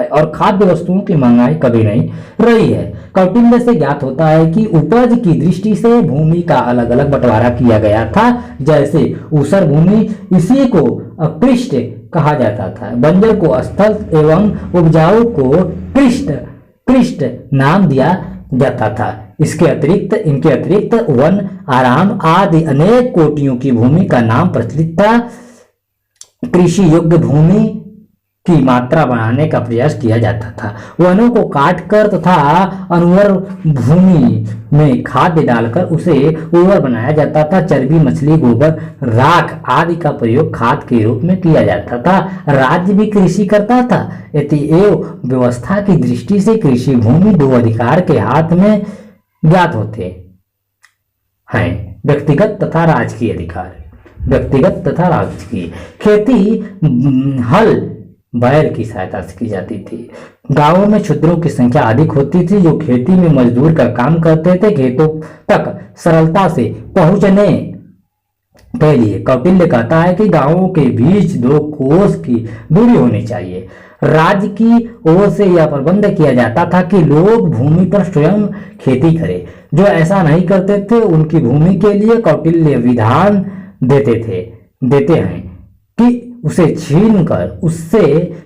और खाद्य वस्तुओं की महंगाई कभी नहीं रही है। कौटिल्य से ज्ञात होता है कि उपज की दृष्टि से भूमि का अलग अलग बंटवारा किया गया था। जैसे ऊसर भूमि, इसी को अपृष्ठ कहा जाता था। बंजर को स्थल एवं उपजाऊ को पृष्ठ नाम दिया जाता था। इनके अतिरिक्त वन, आराम आदि अनेक कोटियों की भूमि का नाम प्रचलित था। कृषि योग्य भूमि की मात्रा बढ़ाने का प्रयास किया जाता था। वनों को काटकर तथा अनुवर भूमि में खाद्य डालकर उसे उर्वर बनाया जाता था। चर्बी, मछली, गोबर, राख आदि का प्रयोग खाद के रूप में किया जाता था। राज्य भी कृषि करता था। अतएव व्यवस्था की दृष्टि से कृषि भूमि दो अधिकार के हाथ में ज्ञात होते हैं, व्यक्तिगत तथा राजकीय अधिकार। खेती हल बैल की सहायता से की जाती थी। गांवों में क्षुद्रों की संख्या अधिक होती थी जो खेती में मजदूर का काम करते थे। खेतों तक सरलता से पहुंचने के लिए कौटिल्य कहता है कि गांवों के बीच 2 कोस की दूरी होनी चाहिए। राज्य की ओर से यह प्रबंध किया जाता था कि लोग भूमि पर स्वयं खेती करें। जो ऐसा नहीं करते थे उनकी भूमि के लिए कौटिल्य विधान देते हैं कि उससे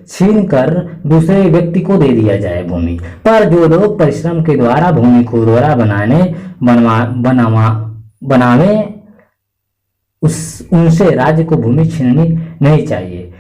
छीनकर दूसरे व्यक्ति को दे दिया जाए भूमि। पर जो लोग परिश्रम के द्वारा भूमि को उर्वरा बनावे उनसे राज्य को भूमि छीननी नहीं चाहिए।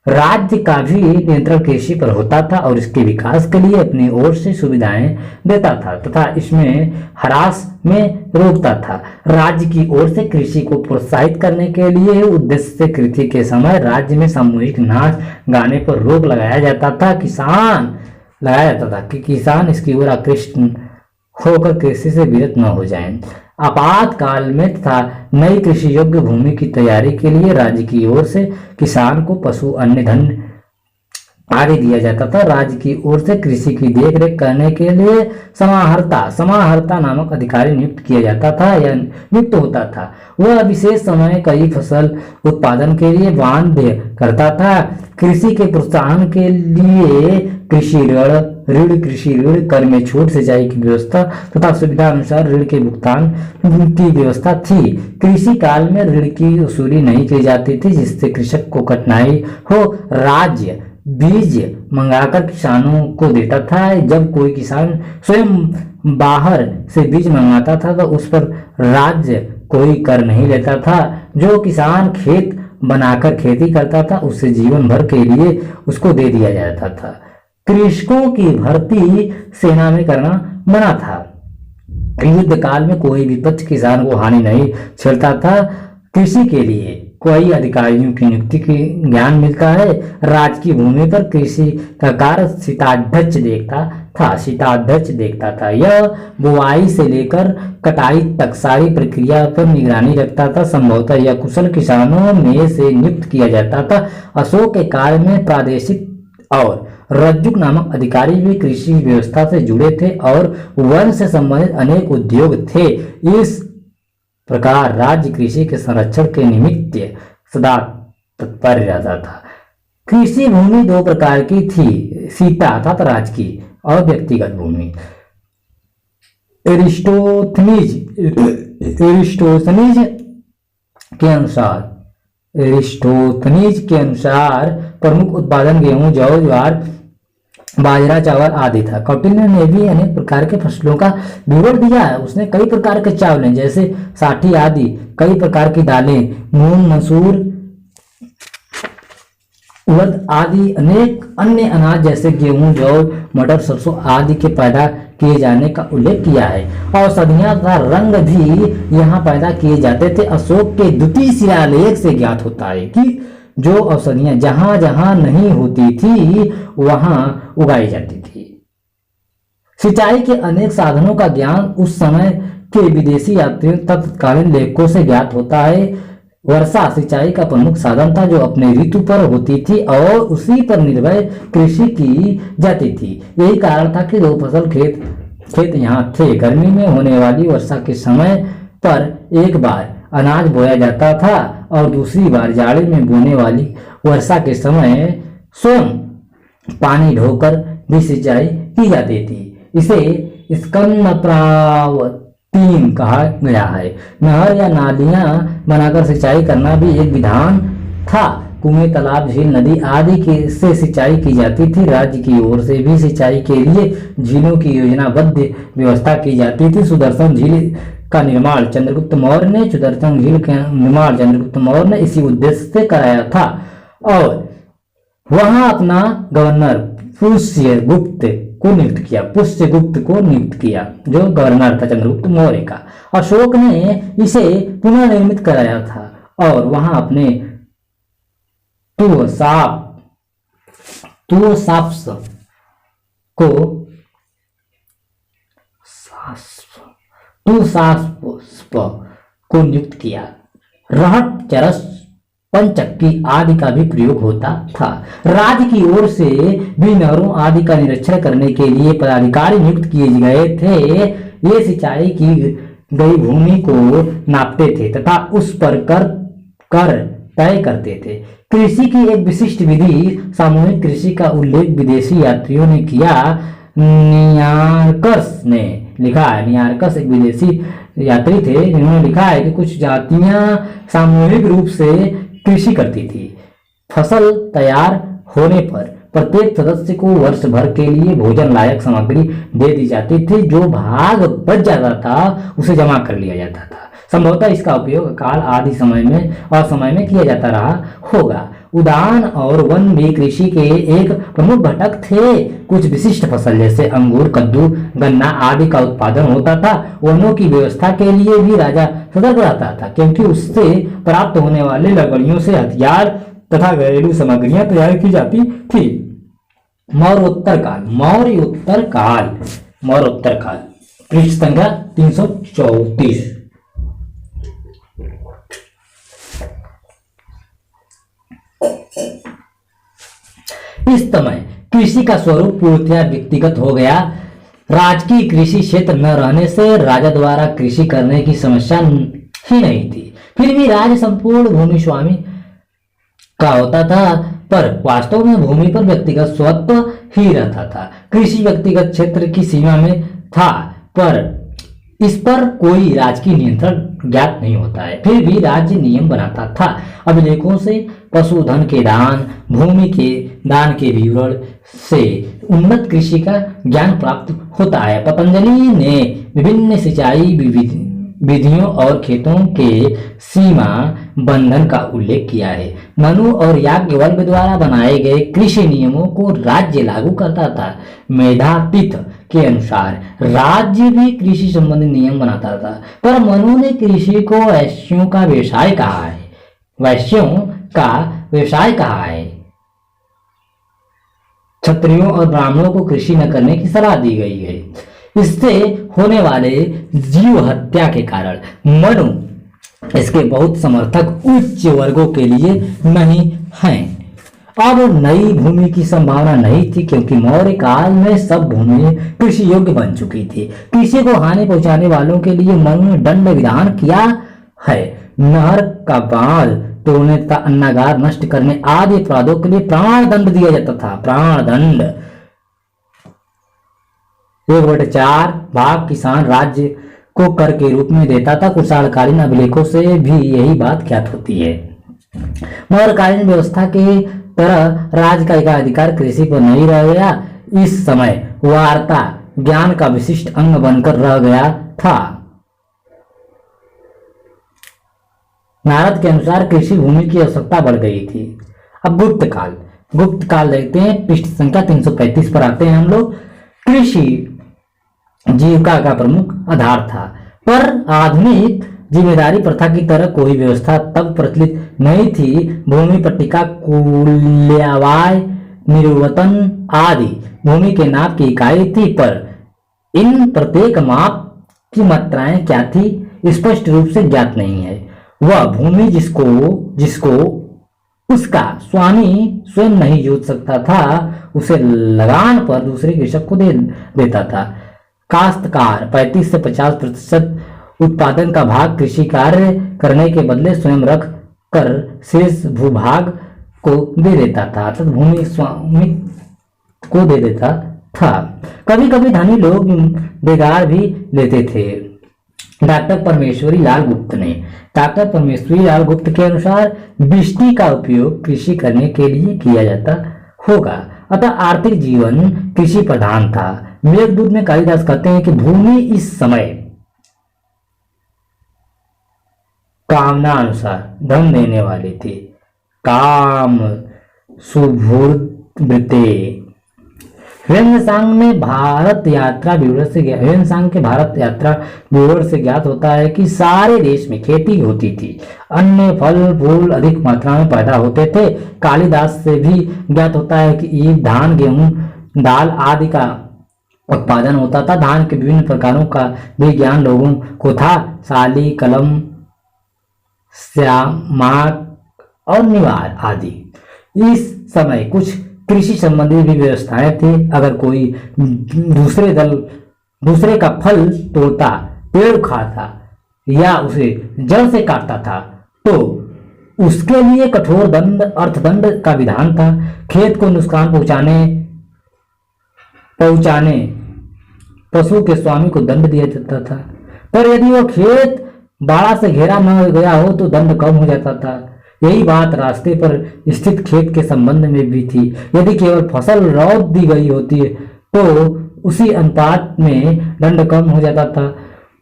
राज्य का भी नियंत्रण कृषि पर होता था और इसके विकास के लिए अपनी ओर से सुविधाएं देता था तथा इसमें ह्रास में रोकता था। राज्य की ओर से कृषि को प्रोत्साहित करने के लिए उद्देश्य से कृषि के समय राज्य में सामूहिक नाच गाने पर रोक लगाया जाता था। किसान लगाया जाता था कि किसान इसकी ओर आकृष्ट होकर कृषि से विरत न हो जाएं। आपातकाल में तथा नई कृषि योग्य भूमि की तैयारी के लिए राज्य की ओर से किसान को पशु, अन्य धन आदि दिया जाता था। राज्य की ओर से कृषि की देखरेख करने के लिए समाहर्ता नामक अधिकारी नियुक्त किया जाता था या नियुक्त होता था। वह विशेष समय कई फसल उत्पादन के लिए बांध्य करता था। कृषि के प्रोत्साहन के लिए कृषि ऋण, कर में छूट, सिंचाई की व्यवस्था तथा सुविधा अनुसार ऋण के भुगतान की व्यवस्था थी। कृषि काल में ऋण की वसूली नहीं की जाती थी, जिससे कृषक को कठिनाई हो। राज्य बीज मंगाकर किसानों को देता था। जब कोई किसान स्वयं बाहर से बीज मंगाता था तो उस पर राज्य कोई कर नहीं लेता था। जो किसान खेत बनाकर खेती करता था उसे जीवन भर के लिए उसको दे दिया जाता था। कृषकों की भर्ती सेना में करना मना था। युद्ध काल में कोई भी पक्ष किसान को हानि नहीं झेलता था। कृषि के लिए कई अधिकारियों की नियुक्ति की ज्ञान मिलता है। राज्य की भूमि पर कृषि का कार्य शीताध्यक्ष देखता था। यह बुआई से लेकर कटाई तक सारी प्रक्रिया पर निगरानी रखता था। संभवतः यह कुशल किसानों में से नियुक्त किया जाता था। अशोक के काल में प्रादेशिक और रज्जुक नामक अधिकारी भी कृषि व्यवस्था से जुड़े थे और वन से संबंधित अनेक उद्योग थे। इस प्रकार राज्य कृषि के संरक्षण के निमित्त सदा तत्पर रहता था। कृषि भूमि दो प्रकार की थी, सीता अर्थात राज्य की और व्यक्तिगत भूमि। एरिस्टोथनीज के अनुसार प्रमुख उत्पादन गेहूं, जौ, ज्वार, बाजरा, चावल आदि था। कौटिल्य ने भी अनेक प्रकार के फसलों का विवरण दिया है। उसने कई प्रकार के चावल जैसे साठी आदि, कई प्रकार की दालें, मूंग, मसूर, उड़द आदि, अनेक अन्य अनाज जैसे गेहूं, जौ, मटर, सरसों आदि के पैदा किए जाने का उल्लेख किया है। औषधियां तथा रंग भी यहाँ पैदा किए जाते थे। अशोक के द्वितीय शिलालेख से ज्ञात होता है कि जो औषधियां जहां जहां नहीं होती थी वहां उगाई जाती थी। सिंचाई के अनेक साधनों का ज्ञान उस समय के विदेशी यात्रियों तत्कालीन लेखकों से ज्ञात होता है। वर्षा सिंचाई का प्रमुख साधन था जो अपने ऋतु पर होती थी और उसी पर निर्भर कृषि की जाती थी। यही कारण था कि दो फसल खेत यहाँ थे। गर्मी में होने वाली वर्षा के समय पर एक बार अनाज बोया जाता था और दूसरी बार जाड़े में बोने वाली वर्षा के समय स्वयं पानी ढोकर भी सिंचाई की जाती थी। इसे स्कन्नप्रावतीन कहा गया है। नहर या नालियां बनाकर सिंचाई करना भी एक विधान था। कुएं, तालाब, झील, नदी आदि से सिंचाई की जाती थी। राज्य की ओर से भी सिंचाई के लिए झीलों की योजनाबद्ध व्यवस्था की जाती थी। सुदर्शन झील का निर्माण चंद्रगुप्त मौर्य ने इसी उद्देश्य से कराया था और वहां अपना गवर्नर पुष्यगुप्त को नियुक्त किया जो गवर्नर था चंद्रगुप्त मौर्य का। अशोक ने इसे पुनर्निर्मित कराया था और वहां अपने को नियुक्त किया। रहट, चरस, पंचक्की आदि का भी प्रयोग होता था। राज्य की ओर से भी नहरों आदि का निरीक्षण करने के लिए पदाधिकारी नियुक्त किए गए थे। ये सिंचाई की गई भूमि को नापते थे तथा उस पर कर तय करते थे। कृषि की एक विशिष्ट विधि सामूहिक कृषि का उल्लेख विदेशी यात्रियों ने किया। नियार्कस ने लिखा है, नियार्कस एक विदेशी यात्री थे जिन्होंने लिखा है कि कुछ जातियां सामूहिक रूप से कृषि करती थी। फसल तैयार होने पर प्रत्येक सदस्य को वर्ष भर के लिए भोजन लायक सामग्री दे दी जाती थी। जो भाग बच जाता था उसे जमा कर लिया जाता था। संभवतः इसका उपयोग काल आदि समय में किया जाता रहा होगा। उद्यान और वन भी कृषि के एक प्रमुख घटक थे। कुछ विशिष्ट फसल जैसे अंगूर, कद्दू, गन्ना आदि का उत्पादन होता था। वनों की व्यवस्था के लिए भी राजा सतर्क रहता था क्योंकि उससे प्राप्त होने वाले लकड़ियों से हथियार तथा घरेलू सामग्रियां तैयार की जाती थी। मौर्योत्तर काल, मौर्योत्तर काल, मौर्योत्तर काल, पृष्ठ संख्या 334। इस समय कृषि का स्वरूप पूर्णतया व्यक्तिगत हो गया। राजकीय कृषि क्षेत्र न रहने से राजा द्वारा कृषि करने की समस्या ही नहीं थी। फिर भी राज्य संपूर्ण भूमि स्वामी का होता था, पर वास्तव में भूमि पर व्यक्तिगत स्वत्व ही रहता था। कृषि व्यक्तिगत क्षेत्र की सीमा में था, पर इस पर कोई राजकीय नियंत्रण ज्ञात नहीं होता है। फिर भी राज्य नियम बनाता था। अभिलेखों से पशुधन के दान, भूमि के दान के विवरण से उन्नत कृषि का ज्ञान प्राप्त होता है। पतंजलि ने विभिन्न सिंचाई विधियों और खेतों के सीमा बंधन का उल्लेख किया है। मनु और याज्ञवल्क्य द्वारा बनाए गए कृषि नियमों को राज्य लागू करता था। मेधातिथ के अनुसार राज्य भी कृषि संबंधी नियम बनाता था, पर मनु ने कृषि को वैश्यों का व्यवसाय कहा है। वैश्यों का व्यवसाय कहा है। क्षत्रियों और ब्राह्मणों को कृषि न करने की सलाह दी गई है। इससे होने वाले जीव हत्या के कारण मनु इसके बहुत समर्थक उच्च वर्गों के लिए नहीं हैं। अब नई भूमि की संभावना नहीं थी, क्योंकि मौर्य काल में सब भूमि कृषि योग्य बन चुकी थी। कृषि को हानि पहुंचाने वालों के लिए मनु ने दंड विधान किया है। नहर का बांध तोड़ने तथा अन्नागार नष्ट करने आदि अपराधों के लिए प्राण दंड दिया जाता था। प्राण दंड 1/4 भाग किसान राज्य को कर के रूप में देता था। कुशालकालीन अभिलेखों से भी यही बात ज्ञात होती है। मौर्यकालीन व्यवस्था के तरह राज्य का एकाधिकार कृषि पर नहीं रह गया। इस समय वार्ता ज्ञान का विशिष्ट अंग बनकर रह गया था। नारद के अनुसार कृषि भूमि की आवश्यकता बढ़ गई थी। अब गुप्त काल, गुप्त काल देखते हैं, पृष्ठ संख्या 335 पर आते हैं हम लोग। कृषि जीविका का प्रमुख आधार था, पर आधुनिक जिम्मेदारी प्रथा की तरह कोई व्यवस्था तब प्रचलित नहीं थी। भूमि पट्टिका, कुल्यावाय, निर्वतन आदि भूमि के नाप की इकाई थी, पर इन प्रत्येक माप की मात्राएं क्या थी स्पष्ट रूप से ज्ञात नहीं है। वह भूमि जिसको उसका स्वामी स्वयं नहीं जोत सकता था, उसे लगान पर दूसरे कृषक को दे देता था। काश्तकार 35 से 50% उत्पादन का भाग कृषि कार्य करने के बदले स्वयं रख कर शेष भूभाग को दे देता था, अर्थात भूमि स्वामी को दे देता था। कभी कभी धनी लोग बेगार भी लेते थे। डॉक्टर परमेश्वरी लाल गुप्त के अनुसार बिजली का उपयोग कृषि करने के लिए किया जाता होगा, अतः आर्थिक जीवन कृषि प्रधान था। मेघदूत में कालिदास कहते हैं कि भूमि इस समय कामना अनुसार धन देने वाली थी। काम सुभूर्वृते। ह्वेनसांग में भारत यात्रा विवरण से ह्वेनसांग के भारत यात्रा विवरण से ज्ञात होता है कि सारे देश में खेती होती थी। अन्य फल फूल अधिक मात्रा में पैदा होते थे। कालिदास से भी ज्ञात होता है कि ईख, धान, गेहूं, दाल आदि का उत्पादन होता था। धान के विभिन्न प्रकारों का भी ज्ञान लोगों को था। साली, कलम, श्यामाक और निवार आदि। इस समय कुछ कृषि संबंधी भी व्यवस्थाएं थी। अगर कोई दूसरे का फल तोड़ता, पेड़ उखाड़ता या उसे जड़ से काटता था, तो उसके लिए कठोर दंड, अर्थदंड का विधान था। खेत को नुकसान पहुंचाने पशु के स्वामी को दंड दिया जाता था, पर यदि वह खेत बाड़ा से घेरा न गया हो तो दंड कम हो जाता था। यही बात रास्ते पर स्थित खेत के संबंध में भी थी। यदि केवल फसल रौंद दी गई होती है तो उसी अनुपात में दंड कम हो जाता था।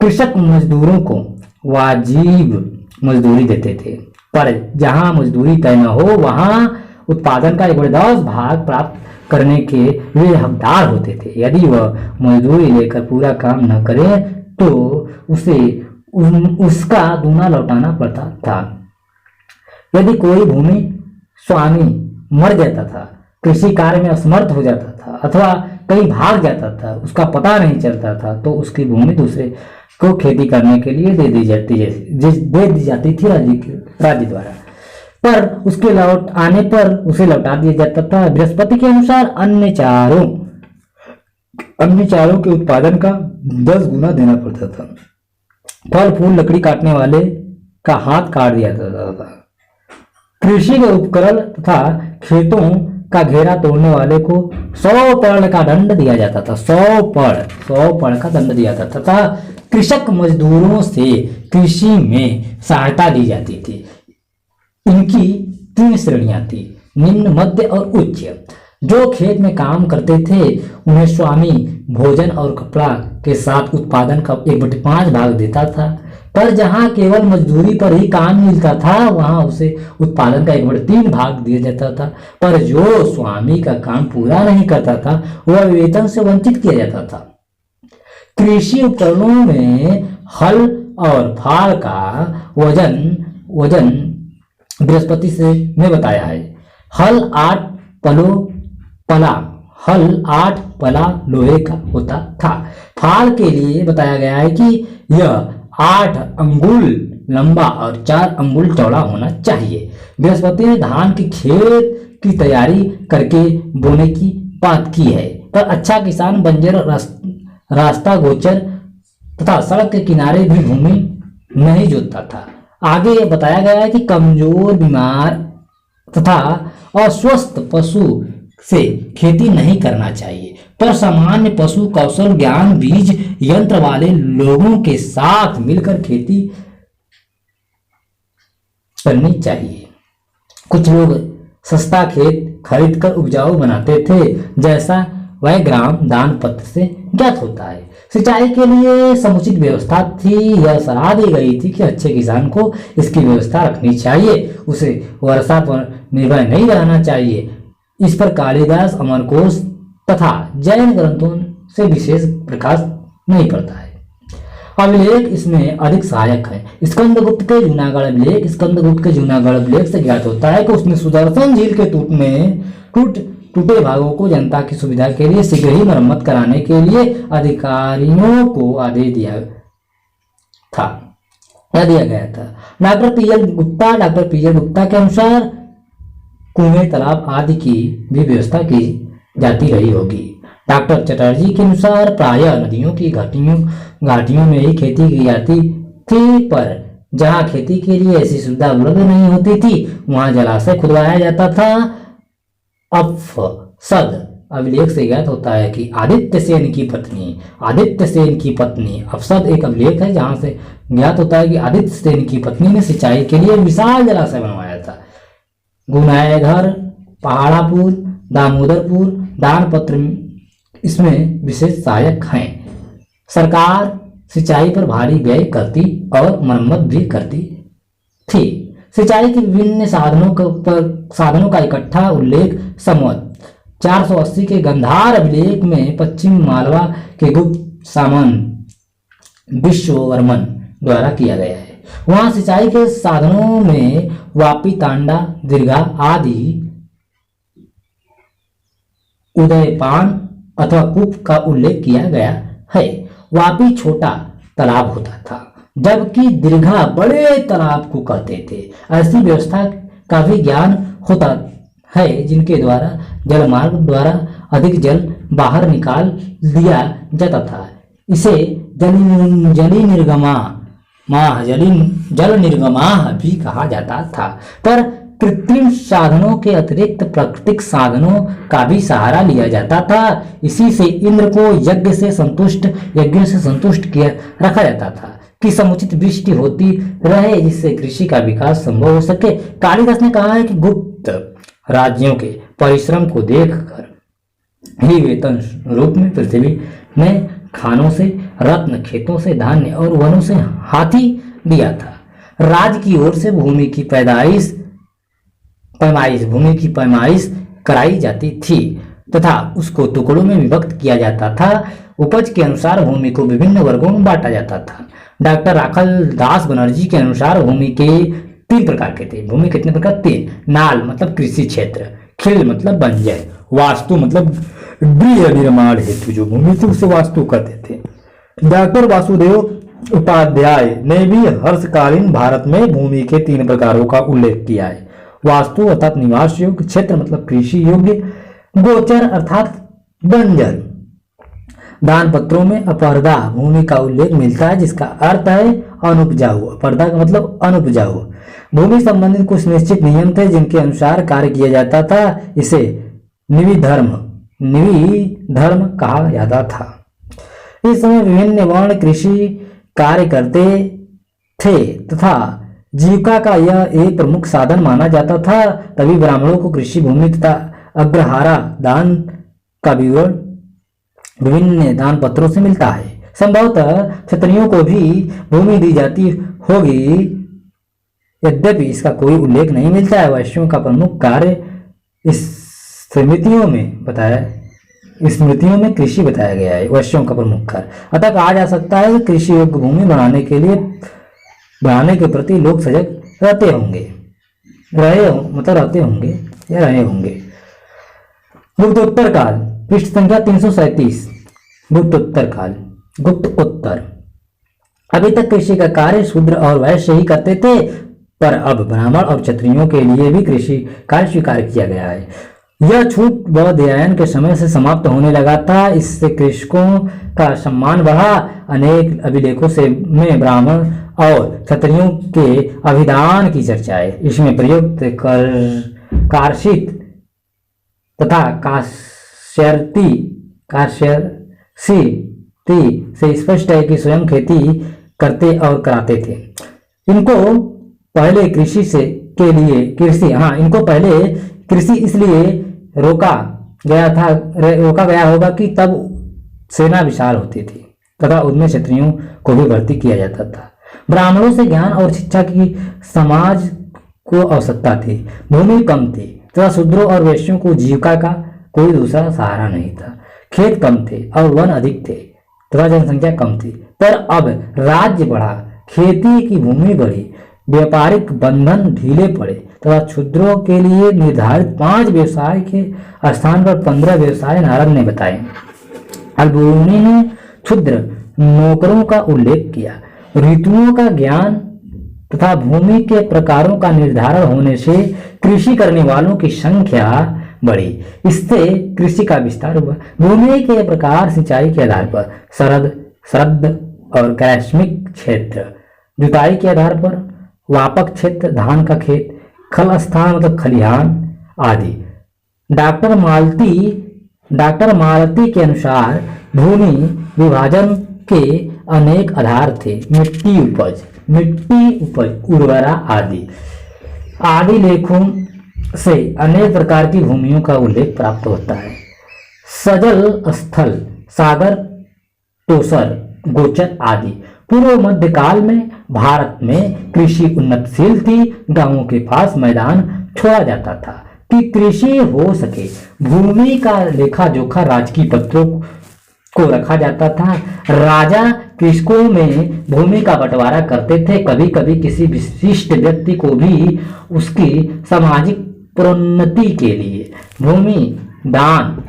कृषक मजदूरों को वाजिब मजदूरी देते थे, पर जहां मजदूरी तय न हो वहां उत्पादन का 1/10 भाग प्राप्त करने के वे हकदार होते थे। यदि वह मजदूरी लेकर पूरा काम न करे तो उसे उसका दूना लौटाना पड़ता था। यदि कोई भूमि स्वामी मर जाता था, कृषि कार्य में असमर्थ हो जाता था, अथवा कहीं भाग जाता था, उसका पता नहीं चलता था, तो उसकी भूमि दूसरे को खेती करने के लिए दे दी जाती थी राज्य द्वारा। पर उसके लौट आने पर उसे लौटा दिया जाता था। बृहस्पति के अनुसार अन्य चारों के उत्पादन का 10 गुना देना पड़ता था। फल फूल लकड़ी काटने वाले का हाथ काट दिया जाता था। कृषि के उपकरण तथा खेतों का घेरा तोड़ने वाले को 100 पड़ का दंड दिया जाता था। 100 पड़ का दंड दिया जाता था। कृषक मजदूरों से कृषि में सहायता ली जाती थी। इनकी 3 श्रेणियां थी, निम्न, मध्य और उच्च। जो खेत में काम करते थे उन्हें स्वामी भोजन और कपड़ा के साथ उत्पादन का 1/5 भाग देता था। पर जहां केवल मजदूरी पर ही काम मिलता था वहां उसे उत्पादन का 1/3 भाग दिया जाता था। पर जो स्वामी का काम पूरा नहीं करता था वह वेतन से वंचित किया जाता था। कृषि उपकरणों में हल और फाल का वजन बृहस्पति से में बताया है। हल 8 पला लोहे का होता था। फाल के लिए बताया गया है कि यह 8 अंगुल लंबा और 4 अंगुल चौड़ा होना चाहिए। बृहस्पति ने धान के खेत की तैयारी करके बोने की बात की है। पर अच्छा किसान बंजर रास्ता गोचर तथा सड़क के किनारे भी भूमि नहीं जोतता था। आगे यह बताया गया है कि कमजोर, बीमार तथा अस्वस्थ पशु से खेती नहीं करना चाहिए, पर सामान्य पशु कौशल, ज्ञान, बीज यंत्र वाले लोगों के साथ मिलकर खेती करनी चाहिए। कुछ लोग सस्ता खेत खरीदकर उपजाऊ बनाते थे, जैसा वह ग्राम दान पत्र से ज्ञात होता है। सिंचाई के लिए समुचित व्यवस्था थी। यह सलाह दी गई थी कि अच्छे किसान को इसकी व्यवस्था रखनी चाहिए, उसे वर्षा पर निर्भर नहीं रहना चाहिए। इस पर कालिदास, अमरकोश तथा जैन ग्रंथों से विशेष प्रकाश नहीं पड़ता है। अभिलेख इसमें अधिक सहायक है। स्कंदगुप्त के जूनागढ़ अभिलेख से ज्ञात होता है कि उसने सुदर्शन झील के टूटे भागों को जनता की सुविधा के लिए शीघ्र ही मरम्मत कराने के लिए अधिकारियों को आदेश दिया गया था। डॉक्टर पीएल गुप्ता के अनुसार कुएं, तालाब आदि की भी व्यवस्था की जाती रही होगी। डॉक्टर चटर्जी के अनुसार प्रायः नदियों की घाटियों में ही खेती की जाती थी, पर जहां खेती के लिए ऐसी सुविधा उपलब्ध नहीं होती थी वहां जलाशय खुदवाया जाता था। अफसद अभिलेख से ज्ञात होता है कि आदित्य सेन की पत्नी अफसद एक अभिलेख है जहां से ज्ञात होता है कि आदित्य सेन की पत्नी ने सिंचाई के लिए विशाल जलाशय बनवाया था। गुनाएघर, पहाड़ापुर, दामोदरपुर, दानपत्र इसमें विशेष सहायक हैं। सरकार सिंचाई पर भारी व्यय करती और मरम्मत भी करती थी। सिंचाई के विभिन्न साधनों का इकट्ठा उल्लेख संवत 480 के गंधार अभिलेख में पश्चिम मालवा के गुप्त सामंत विश्ववर्मन द्वारा किया गया है। वहां सिंचाई के साधनों में वापी, तांडा, दीर्घा आदि उदयपान अथवा कूप का उल्लेख किया गया है। वापी छोटा तालाब होता था, जबकि दीर्घा बड़े तालाब को कहते थे। ऐसी व्यवस्था का भी ज्ञान होता है जिनके द्वारा जलमार्ग द्वारा अधिक जल बाहर निकाल दिया जाता था। इसे जल निर्गमाह भी कहा जाता था। पर कृत्रिम साधनों के अतिरिक्त प्राकृतिक साधनों का भी सहारा लिया जाता था। इसी से इंद्र को यज्ञ से संतुष्ट किया रखा जाता था कि समुचित वृष्टि होती रहे, जिससे कृषि का विकास संभव हो सके। कालिदास ने कहा है कि गुप्त राज्यों के परिश्रम को देखकर ही वेतन रूप में पृथ्वी में खानों से, रत्न, खेतों से धान्य और वनों से हाथी दिया था। राज्य की ओर से भूमि की पैमाइश कराई जाती थी तथा उसको टुकड़ों में विभक्त किया जाता था। उपज के अनुसार भूमि को विभिन्न वर्गों में बांटा जाता था। डॉक्टर राखल दास बनर्जी के अनुसार भूमि के 3 प्रकार के थे। भूमि कितने प्रकार? 3। नाल मतलब कृषि क्षेत्र, खिल मतलब बंजर, वास्तु मतलब गृह निर्माण हेतु जो भूमि थी उसे वास्तु कहते थे। डॉक्टर वासुदेव उपाध्याय ने भी हर्षकालीन भारत में भूमि के 3 प्रकारों का उल्लेख किया है। वास्तु अर्थात निवास योग्य, क्षेत्र मतलब कृषि योग्य, गोचर अर्थात बंजर। दान पत्रों में अपरदा भूमि का उल्लेख मिलता है जिसका अर्थ है अनुपजाऊ। अपरदा का मतलब अनुपजाऊ। भूमि संबंधित कुछ निश्चित नियम थे जिनके अनुसार कार्य किया जाता था। इसे निविधर्म कहा जाता था। इस समय विभिन्न वर्ण कृषि कार्य करते थे तथा जीविका का यह एक प्रमुख साधन माना जाता था। तभी ब्राह्मणों को कृषि भूमि तथा अग्रहारा दान का विवरण विभिन्न दान पत्रों से मिलता है। संभवतः क्षत्रियों को भी भूमि दी जाती होगी, यद्यपि इसका कोई उल्लेख नहीं मिलता है। वैश्यों का प्रमुख कार्य स्मृतियों में कृषि बताया गया है। वैश्यों का प्रमुख कार्य अतः कहा जा सकता है कि कृषि योग्य भूमि बनाने के प्रति लोग सजग रहते होंगे, रहे होंगे। गुप्तोत्तर काल, पृष्ठ संख्या 337। गुप्तोत्तर काल, गुप्त उत्तर। अभी तक कृषि का कार्य शूद्र और वैश्य ही करते थे, पर अब ब्राह्मण और क्षत्रियों के लिए भी कृषि कार्य स्वीकार किया गया है। यह छूट बौद्धायन के समय से समाप्त होने लगा था। इससे कृषकों का सम्मान बढ़ा। अनेक अभिलेखों में ब्राह्मण और क्षत्रियों के अभिधान की चर्चा है। इसमें प्रयुक्त कार्षित तथा काश्यर्ती से स्पष्ट है कि स्वयं खेती करते और कराते थे। इनको पहले कृषि इसलिए रोका गया होगा कि तब सेना विशाल होती थी तथा उनमें क्षत्रियों को भी भर्ती किया जाता था। ब्राह्मणों से ज्ञान और शिक्षा की समाज को आवश्यकता थी। भूमि कम थी तथा शूद्रों और वैश्यों को जीविका का कोई दूसरा सहारा नहीं था। खेत कम थे और वन अधिक थे तथा जनसंख्या कम थी। पर अब राज्य बढ़ा, खेती की भूमि बढ़ी, व्यापारिक बंधन ढीले पड़े तथा क्षुद्रों के लिए निर्धारित 5 व्यवसाय के स्थान पर 15 व्यवसाय नारद ने बताए। अल्बुर्नी ने क्षुद्र नौकरों का उल्लेख किया। ऋतुओं का ज्ञान तथा भूमि के प्रकारों का निर्धारण होने से कृषि करने वालों की संख्या बढ़ी। इससे कृषि का विस्तार हुआ। भूमि के प्रकार सिंचाई के आधार पर शरद और ग्रीष्मिक क्षेत्र, जुताई के आधार पर व्यापक क्षेत्र, धान का खेत, खल स्थान मतलब खलिहान आदि। डॉक्टर मालती के अनुसार भूमि विभाजन के अनेक आधार थे। मिट्टी उपज, उर्वरा आदि लेखों से अनेक प्रकार की भूमियों का उल्लेख प्राप्त होता है। सजल स्थल, सागर, तोसर, गोचर आदि। पूर्व मध्य काल में भारत में कृषि उन्नतशील थी। गांवों के पास मैदान छोड़ा जाता था कि कृषि हो सके। भूमि का लेखा जोखा राजकीय पत्रों को रखा जाता था। राजा कृषकों में भूमि का बंटवारा करते थे। कभी कभी किसी विशिष्ट व्यक्ति को भी उसकी सामाजिक प्रोन्नति के लिए भूमि दान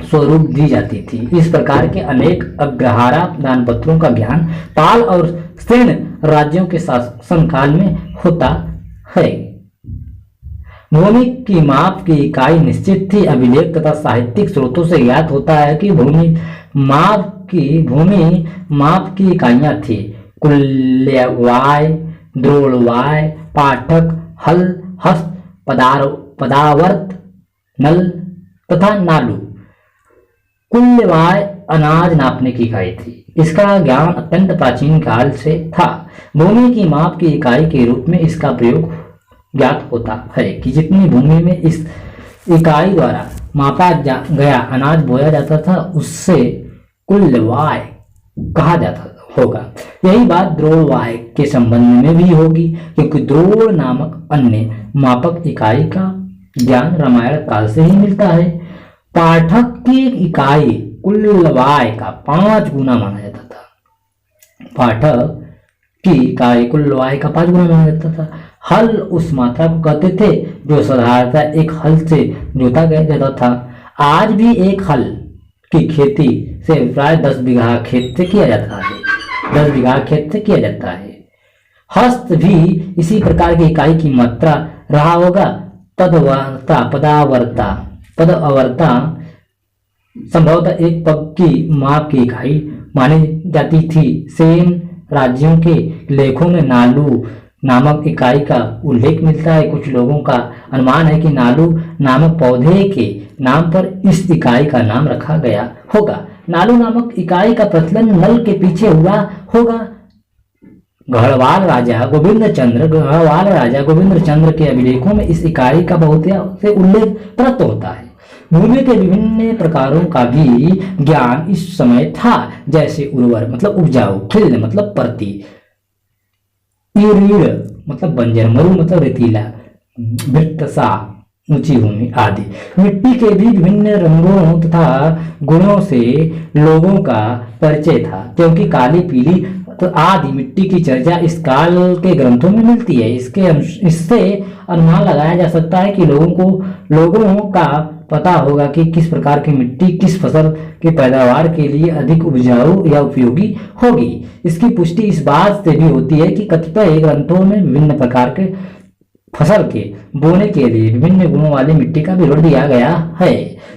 स्वरूप दी जाती थी। इस प्रकार के अनेक अग्रहारा दान पत्रों का ज्ञान पाल और सेन राज्यों के शासन काल में होता है। भूमि की माप की इकाई निश्चित थी। अभिलेख तथा साहित्यिक स्रोतों से ज्ञात होता है कि भूमि माप की इकाइयां थी। कुल्यवाय, द्रोणवाय, पाठक, हल, हस्त, पदावर्त, नल तथा नालू। कुल्यवाय अनाज नापने की इकाई थी। इसका ज्ञान अत्यंत प्राचीन काल से था। भूमि की माप की इकाई के रूप में इसका प्रयोग ज्ञात होता है कि जितनी भूमि में इस इकाई द्वारा मापा गया अनाज बोया जाता था उससे कुल्यवाय कहा जाता होगा। यही बात द्रोणवाय के संबंध में भी होगी, क्योंकि द्रोण नामक अन्य मापक इकाई का ज्ञान रामायण काल से ही मिलता है। पाठक की इकाई कुल्यवाय का 5 गुना माना जाता था। पाठक की इकाई कुल्यवाय का 5 गुना माना जाता था। हल उस मात्रा को कहते थे जो साधारणतः एक हल से जोता गया जाता था। आज भी एक हल की खेती से अभिप्राय 10 बीघा खेत से किया जाता है। 10 बीघा खेत से किया जाता है। हस्त भी इसी प्रकार की इकाई की मात्रा रहा होगा। तदवर्ता, पदावर्ता, पदअवर्ता संभवतः एक पग की माप की इकाई मानी जाती थी। सेन राज्यों के लेखों में नालू नामक इकाई का उल्लेख मिलता है। कुछ लोगों का अनुमान है कि नालू नामक पौधे के नाम पर इस इकाई का नाम रखा गया होगा। नालू नामक इकाई का प्रचलन नल के पीछे हुआ होगा। गढ़वाल राजा गोविंद चंद्र के अभिलेखों में इस इकाई का बहुत से उल्लेख प्राप्त होता है। भूमि के विभिन्न प्रकारों का भी ज्ञान इस समय था, जैसे उर्वर मतलब उपजाऊ, खिल्ल मतलब परती, इरीड़ मतलब बंजर, मरु मतलब रेतीला, वृत्तसा ऊंची भूमि आदि। मिट्टी के भी विभिन्न रंगों तथा गुणों से लोगों का परिचय था, क्योंकि काली, पीली तो आदि मिट्टी की चर्चा इस काल के ग्रंथों में मिलती है। इससे अनुमान लगाया जा सकता है कि लोगों का पता होगा कि किस प्रकार की मिट्टी किस फसल की पैदावार के लिए अधिक उपजाऊ या उपयोगी होगी। इसकी पुष्टि इस बात से भी होती है कि कतिपय ग्रंथों में विभिन्न प्रकार के फसल के बोने के लिए विभिन्न गुणों वाली मिट्टी का विवरण दिया गया है।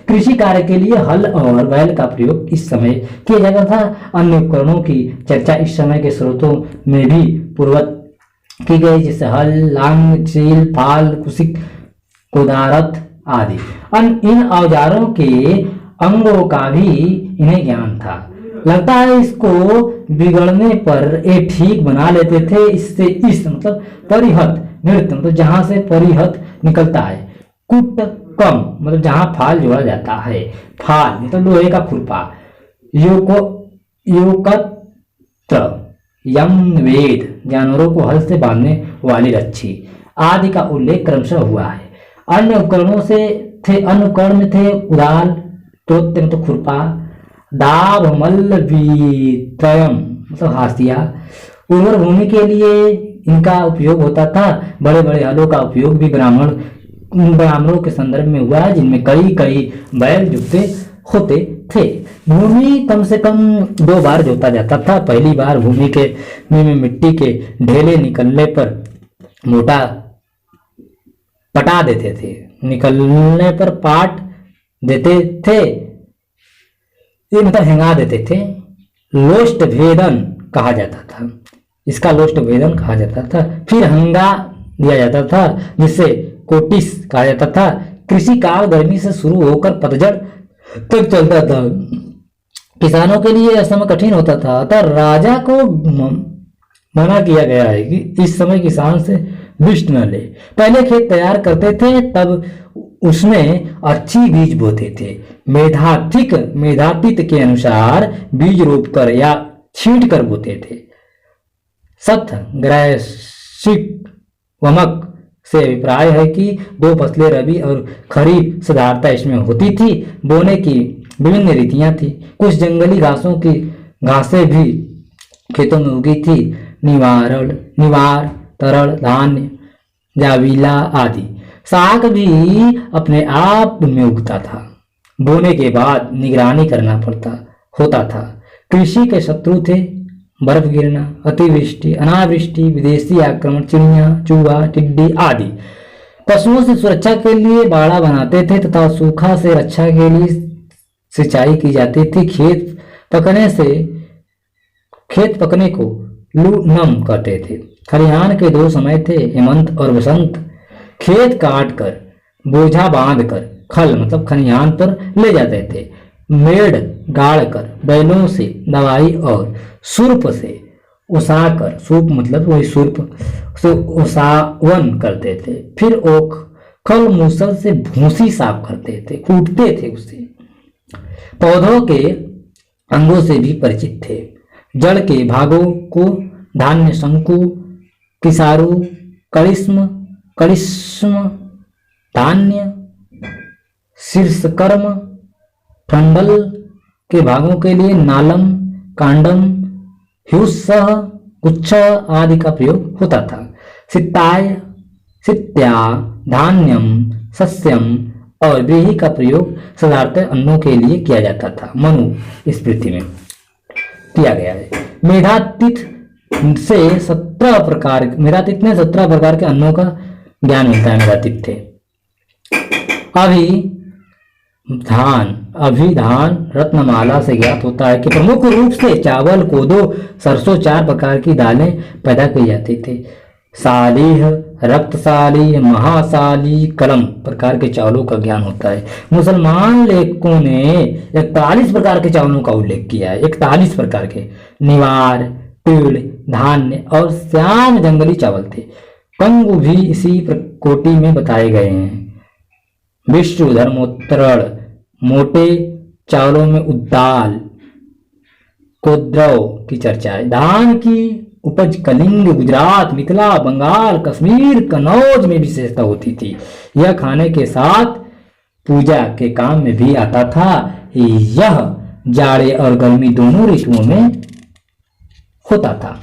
कृषि कार्य के लिए हल और बैल का प्रयोग इस समय किया जाता था। अन्य उपकरणों की चर्चा इस समय के स्रोतों में भी पूर्ववत की गई, जैसे हल, लांग, चील, फाल, कुशिक, कोदारथ आदि। इन औजारों के अंगों का भी इन्हें ज्ञान था। लगता है इसको बिगड़ने पर ये ठीक बना लेते थे। इससे इस मतलब परिहत, नृत्य मतलब जहां से परिहत निकलता है। कुट कम मतलब जहां फाल जोड़ा जाता है। फाल मतलब लोहे का खुरपा। योकत्र यम वेद जानवरों को हल से बांधने वाली रच्छी आदि का उल्लेख क्रमशः हुआ है। अन्य उपकरण में थे कुदाल, तोत्य मतलब खुरपा, दाब, मल्ल, वीत्रयम मतलब हाशिया। उर्वर भूमि के लिए इनका उपयोग होता था। बड़े बड़े हलों का उपयोग भी ब्राह्मणों के संदर्भ में हुआ है, जिनमें कई बैल जुते होते थे। भूमि कम से कम 2 बार जोता जाता था। पहली बार भूमि में मिट्टी के ढेले निकलने पर मोटा पटा देते थे, निकलने पर पाट देते थे, ये मतलब हिंगा देते थे। लोष्ट भेदन कहा जाता था, इसका लोष्ट भेदन कहा जाता था। फिर हंगा दिया जाता था, जिससे कोटिस कहा जाता था। कृषि काल गर्मी से शुरू होकर पतझड़ तक चलता था। किसानों के लिए यह समय कठिन होता था, अतः राजा को मना किया गया है कि इस समय किसान से विष न ले। पहले खेत तैयार करते थे, तब उसमें अच्छी बीज बोते थे। मेधातिथ के अनुसार बीज रोप कर या छींट कर बोते थे। सथ ग्रैसिक वमक से अभिप्राय है कि 2 फसलें रबी और खरीफ साधारणतः इसमें होती थी। बोने की विभिन्न रीतियां थी। कुछ जंगली घासें भी खेतों में उगी थी। निवार, तरल, धान्य, जाविला आदि। साग भी अपने आप में उगता था। बोने के बाद निगरानी करना होता था। कृषि के शत्रु थे बर्फ गिरना, अतिवृष्टि, अनावृष्टि, विदेशी आक्रमण, चिड़िया, चूहा, टिड्डी आदि। पशुओं से सुरक्षा के लिए बाड़ा बनाते थे तथा सूखा से रक्षा के लिए सिंचाई की जाती थी। खेत पकने को लूनम कहते थे। खलिहान के 2 समय थे, हेमंत और वसंत। खेत काट कर बोझा बांध कर खल मतलब खलिहान पर ले जाते थे। मेड़ गाड़ कर बैलों से दवाई और सुर्प से उसाकर, सूप मतलब वही सुर्प से उसावन करते थे। फिर ओख खल मूसल से भूसी साफ करते थे, कूटते थे उसे। पौधों के अंगों से भी परिचित थे। जड़ के भागों को धान्य, शंकु, किसारू, करिश्म, धान्य, शीर्षकर्म, ठंडल के भागों के लिए नालम, कांडम, ह्युस्सह, गुच्छ आदि का प्रयोग होता था। सित्या, धान्यम, सस्यम और व्रीहि का प्रयोग साधारणतः अन्नों के लिए किया जाता था। मनु स्मृति में किया गया है। मेधातिथि से 17 प्रकार के अन्नों का ज्ञान मिलता है। मेधातिथि थे। अभिधान रत्नमाला से ज्ञात होता है कि प्रमुख रूप से चावल, कोदो, सरसों 4 प्रकार की दालें पैदा की जाती थी। सालीह, रक्तसाली, महासाली, कलम प्रकार के चावलों का ज्ञान होता है। मुसलमान लेखकों ने 41 प्रकार के चावलों का उल्लेख किया है। 41 प्रकार के निवार, तिल, धान्य और श्याम जंगली चावल थे। कंगु भी इसी कोटि में बताए गए हैं। विश्व धर्मोत्तरण मोटे चावलों में उद्दाल, कोद्रव की चर्चा है। धान की उपज कलिंग, गुजरात, मिथिला, बंगाल, कश्मीर, कन्नौज में विशेषता होती थी। यह खाने के साथ पूजा के काम में भी आता था। यह जाड़े और गर्मी दोनों ऋतुओं में होता था।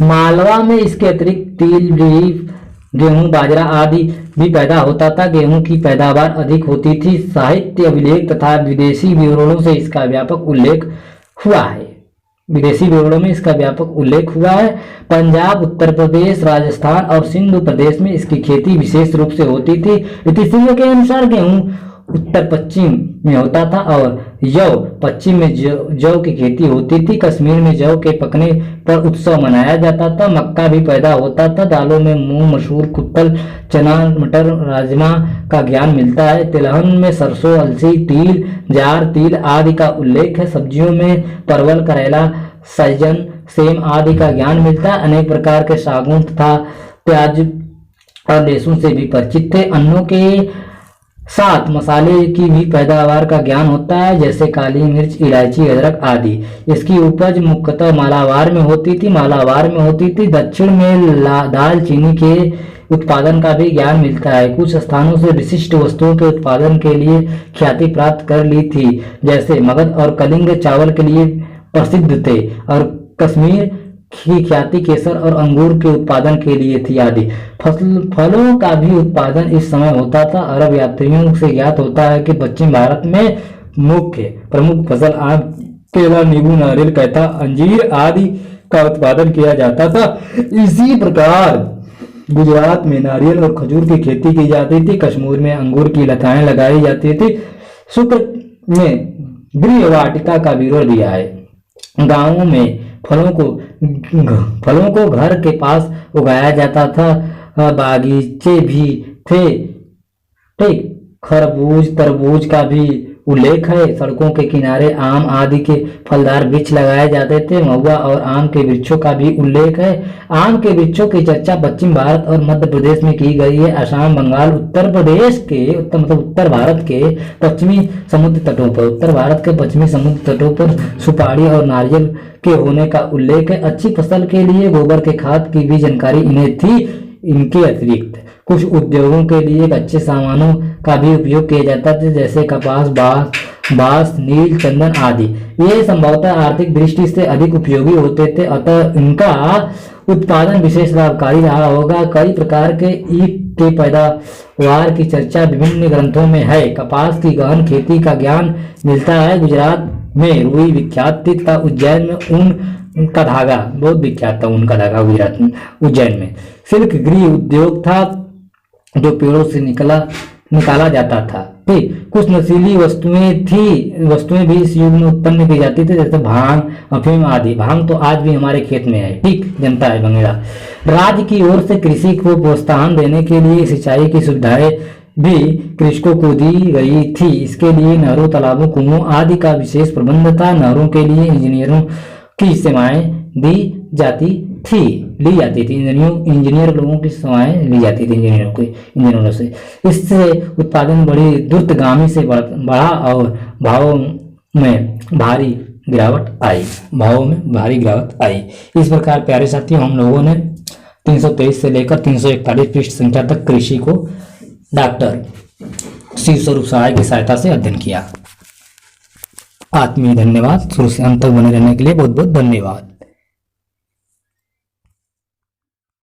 मालवा में इसके अतिरिक्त तिल, गेहूं, बाजरा आदि भी पैदा होता था। गेहूं की पैदावार अधिक होती थी। साहित्य अभिलेख तथा विदेशी विवरणों से इसका व्यापक उल्लेख हुआ है। विदेशी विवरणों में इसका व्यापक उल्लेख हुआ है। पंजाब, उत्तर प्रदेश, राजस्थान और सिंधु प्रदेश में इसकी खेती विशेष रूप से होती थी। इतिहास के अनुसार गेहूं उत्तर पश्चिम में होता था और जौ पश्चिम में जौ की खेती होती थी। कश्मीर में जौ के पकने पर उत्सव मनाया जाता था। मक्का भी पैदा होता था। दालों में मूंग, मसूर, कुत्तल, चना, मटर, राजमा का ज्ञान मिलता है। तिलहन में सरसों, अलसी, तिल, जार, तिल आदि का उल्लेख है। सब्जियों में परवल, करेला, सहजन, सेम आदि का ज्ञान मिलता है। अनेक प्रकार के सागों तथा प्याज और लहसुन से भी परिचित थे। अन्नों के साथ मसाले की भी पैदावार का ज्ञान होता है, जैसे काली मिर्च, इलायची, अदरक आदि। इसकी उपज मुख्यतः मालाबार में होती थी। दक्षिण में दालचीनी के उत्पादन का भी ज्ञान मिलता है। कुछ स्थानों से विशिष्ट वस्तुओं के उत्पादन के लिए ख्याति प्राप्त कर ली थी, जैसे मगध और कलिंग चावल के लिए प्रसिद्ध थे और कश्मीर की ख्याति केसर और अंगूर के उत्पादन के लिए थी आदि। फलों का भी उत्पादन इस समय होता था। अरब यात्रियों से ज्ञात होता है कि पश्चिम भारत में प्रमुख फसल आम, केला, नींबू, नारियल, कैता, अंजीर आदि का उत्पादन किया जाता था। इसी प्रकार गुजरात में नारियल और खजूर की खेती की जाती थी। कश्मीर में अंगूर की लताएं लगाई जाती थी। शुक्र में गृह वाटिका का विवरण दिया है। गांवों में फलों को घर के पास उगाया जाता था। बागीचे भी थे। ठीक, खरबूज, तरबूज का भी उल्लेख है। सड़कों के किनारे आम आदि के फलदार वृक्ष लगाए जाते थे। महुआ और आम के वृक्षों का भी उल्लेख है। आम के वृक्षों की चर्चा पश्चिम भारत और मध्य प्रदेश में की गई है। असम, बंगाल, उत्तर भारत के पश्चिमी समुद्र तटों पर सुपारी और नारियल के होने का उल्लेख है। अच्छी फसल के लिए गोबर के खाद की भी जानकारी इन्हें थी। इनके अतिरिक्त कुछ उद्योगों के लिए कच्चे सामानों का भी उपयोग किया जाता था, जैसे कपास, बांस, नील, चंदन आदि। ये संभवतः आर्थिक दृष्टि से अधिक उपयोगी होते थे, अतः इनका उत्पादन विशेष लाभकारी रहा होगा। कई प्रकार के ईख के पैदावार की चर्चा विभिन्न ग्रंथों में है। कपास की गहन खेती का ज्ञान मिलता है। गुजरात में रुई विख्यात थी तथा उज्जैन में ऊन का धागा बहुत विख्यात था। ऊन का धागा गुजरात में, उज्जैन में सिल्क गृह उद्योग था जो पेड़ों से निकाला जाता था। ठीक, कुछ नशीली वस्तुएं भी इस युग में उत्पन्न की जाती थी, जैसे भांग, अफीम आदि। भांग तो आज भी हमारे खेत में है। ठीक, जनता है बंगला। राज्य की ओर से कृषि को प्रोत्साहन देने के लिए सिंचाई की सुविधाएं भी कृषकों को दी गई थी। इसके लिए नहरों, तालाबों, कुओं आदि का विशेष प्रबंध था। नहरों के लिए इंजीनियरों की सेवाएं ली जाती थी। इंजीनियर लोगों की सेवाएं ली जाती थी इंजीनियरों से। इससे उत्पादन बड़ी द्रुतगामी से बढ़ा और भावों में भारी गिरावट आई। इस प्रकार प्यारे साथियों, हम लोगों ने 323 से लेकर 341 पृष्ठ संख्या तक कृषि को डॉक्टर शिव स्वरूप सहाय की सहायता से अध्ययन किया। आत्मीय धन्यवाद। शुरू से अंत तक बने रहने के लिए बहुत बहुत धन्यवाद।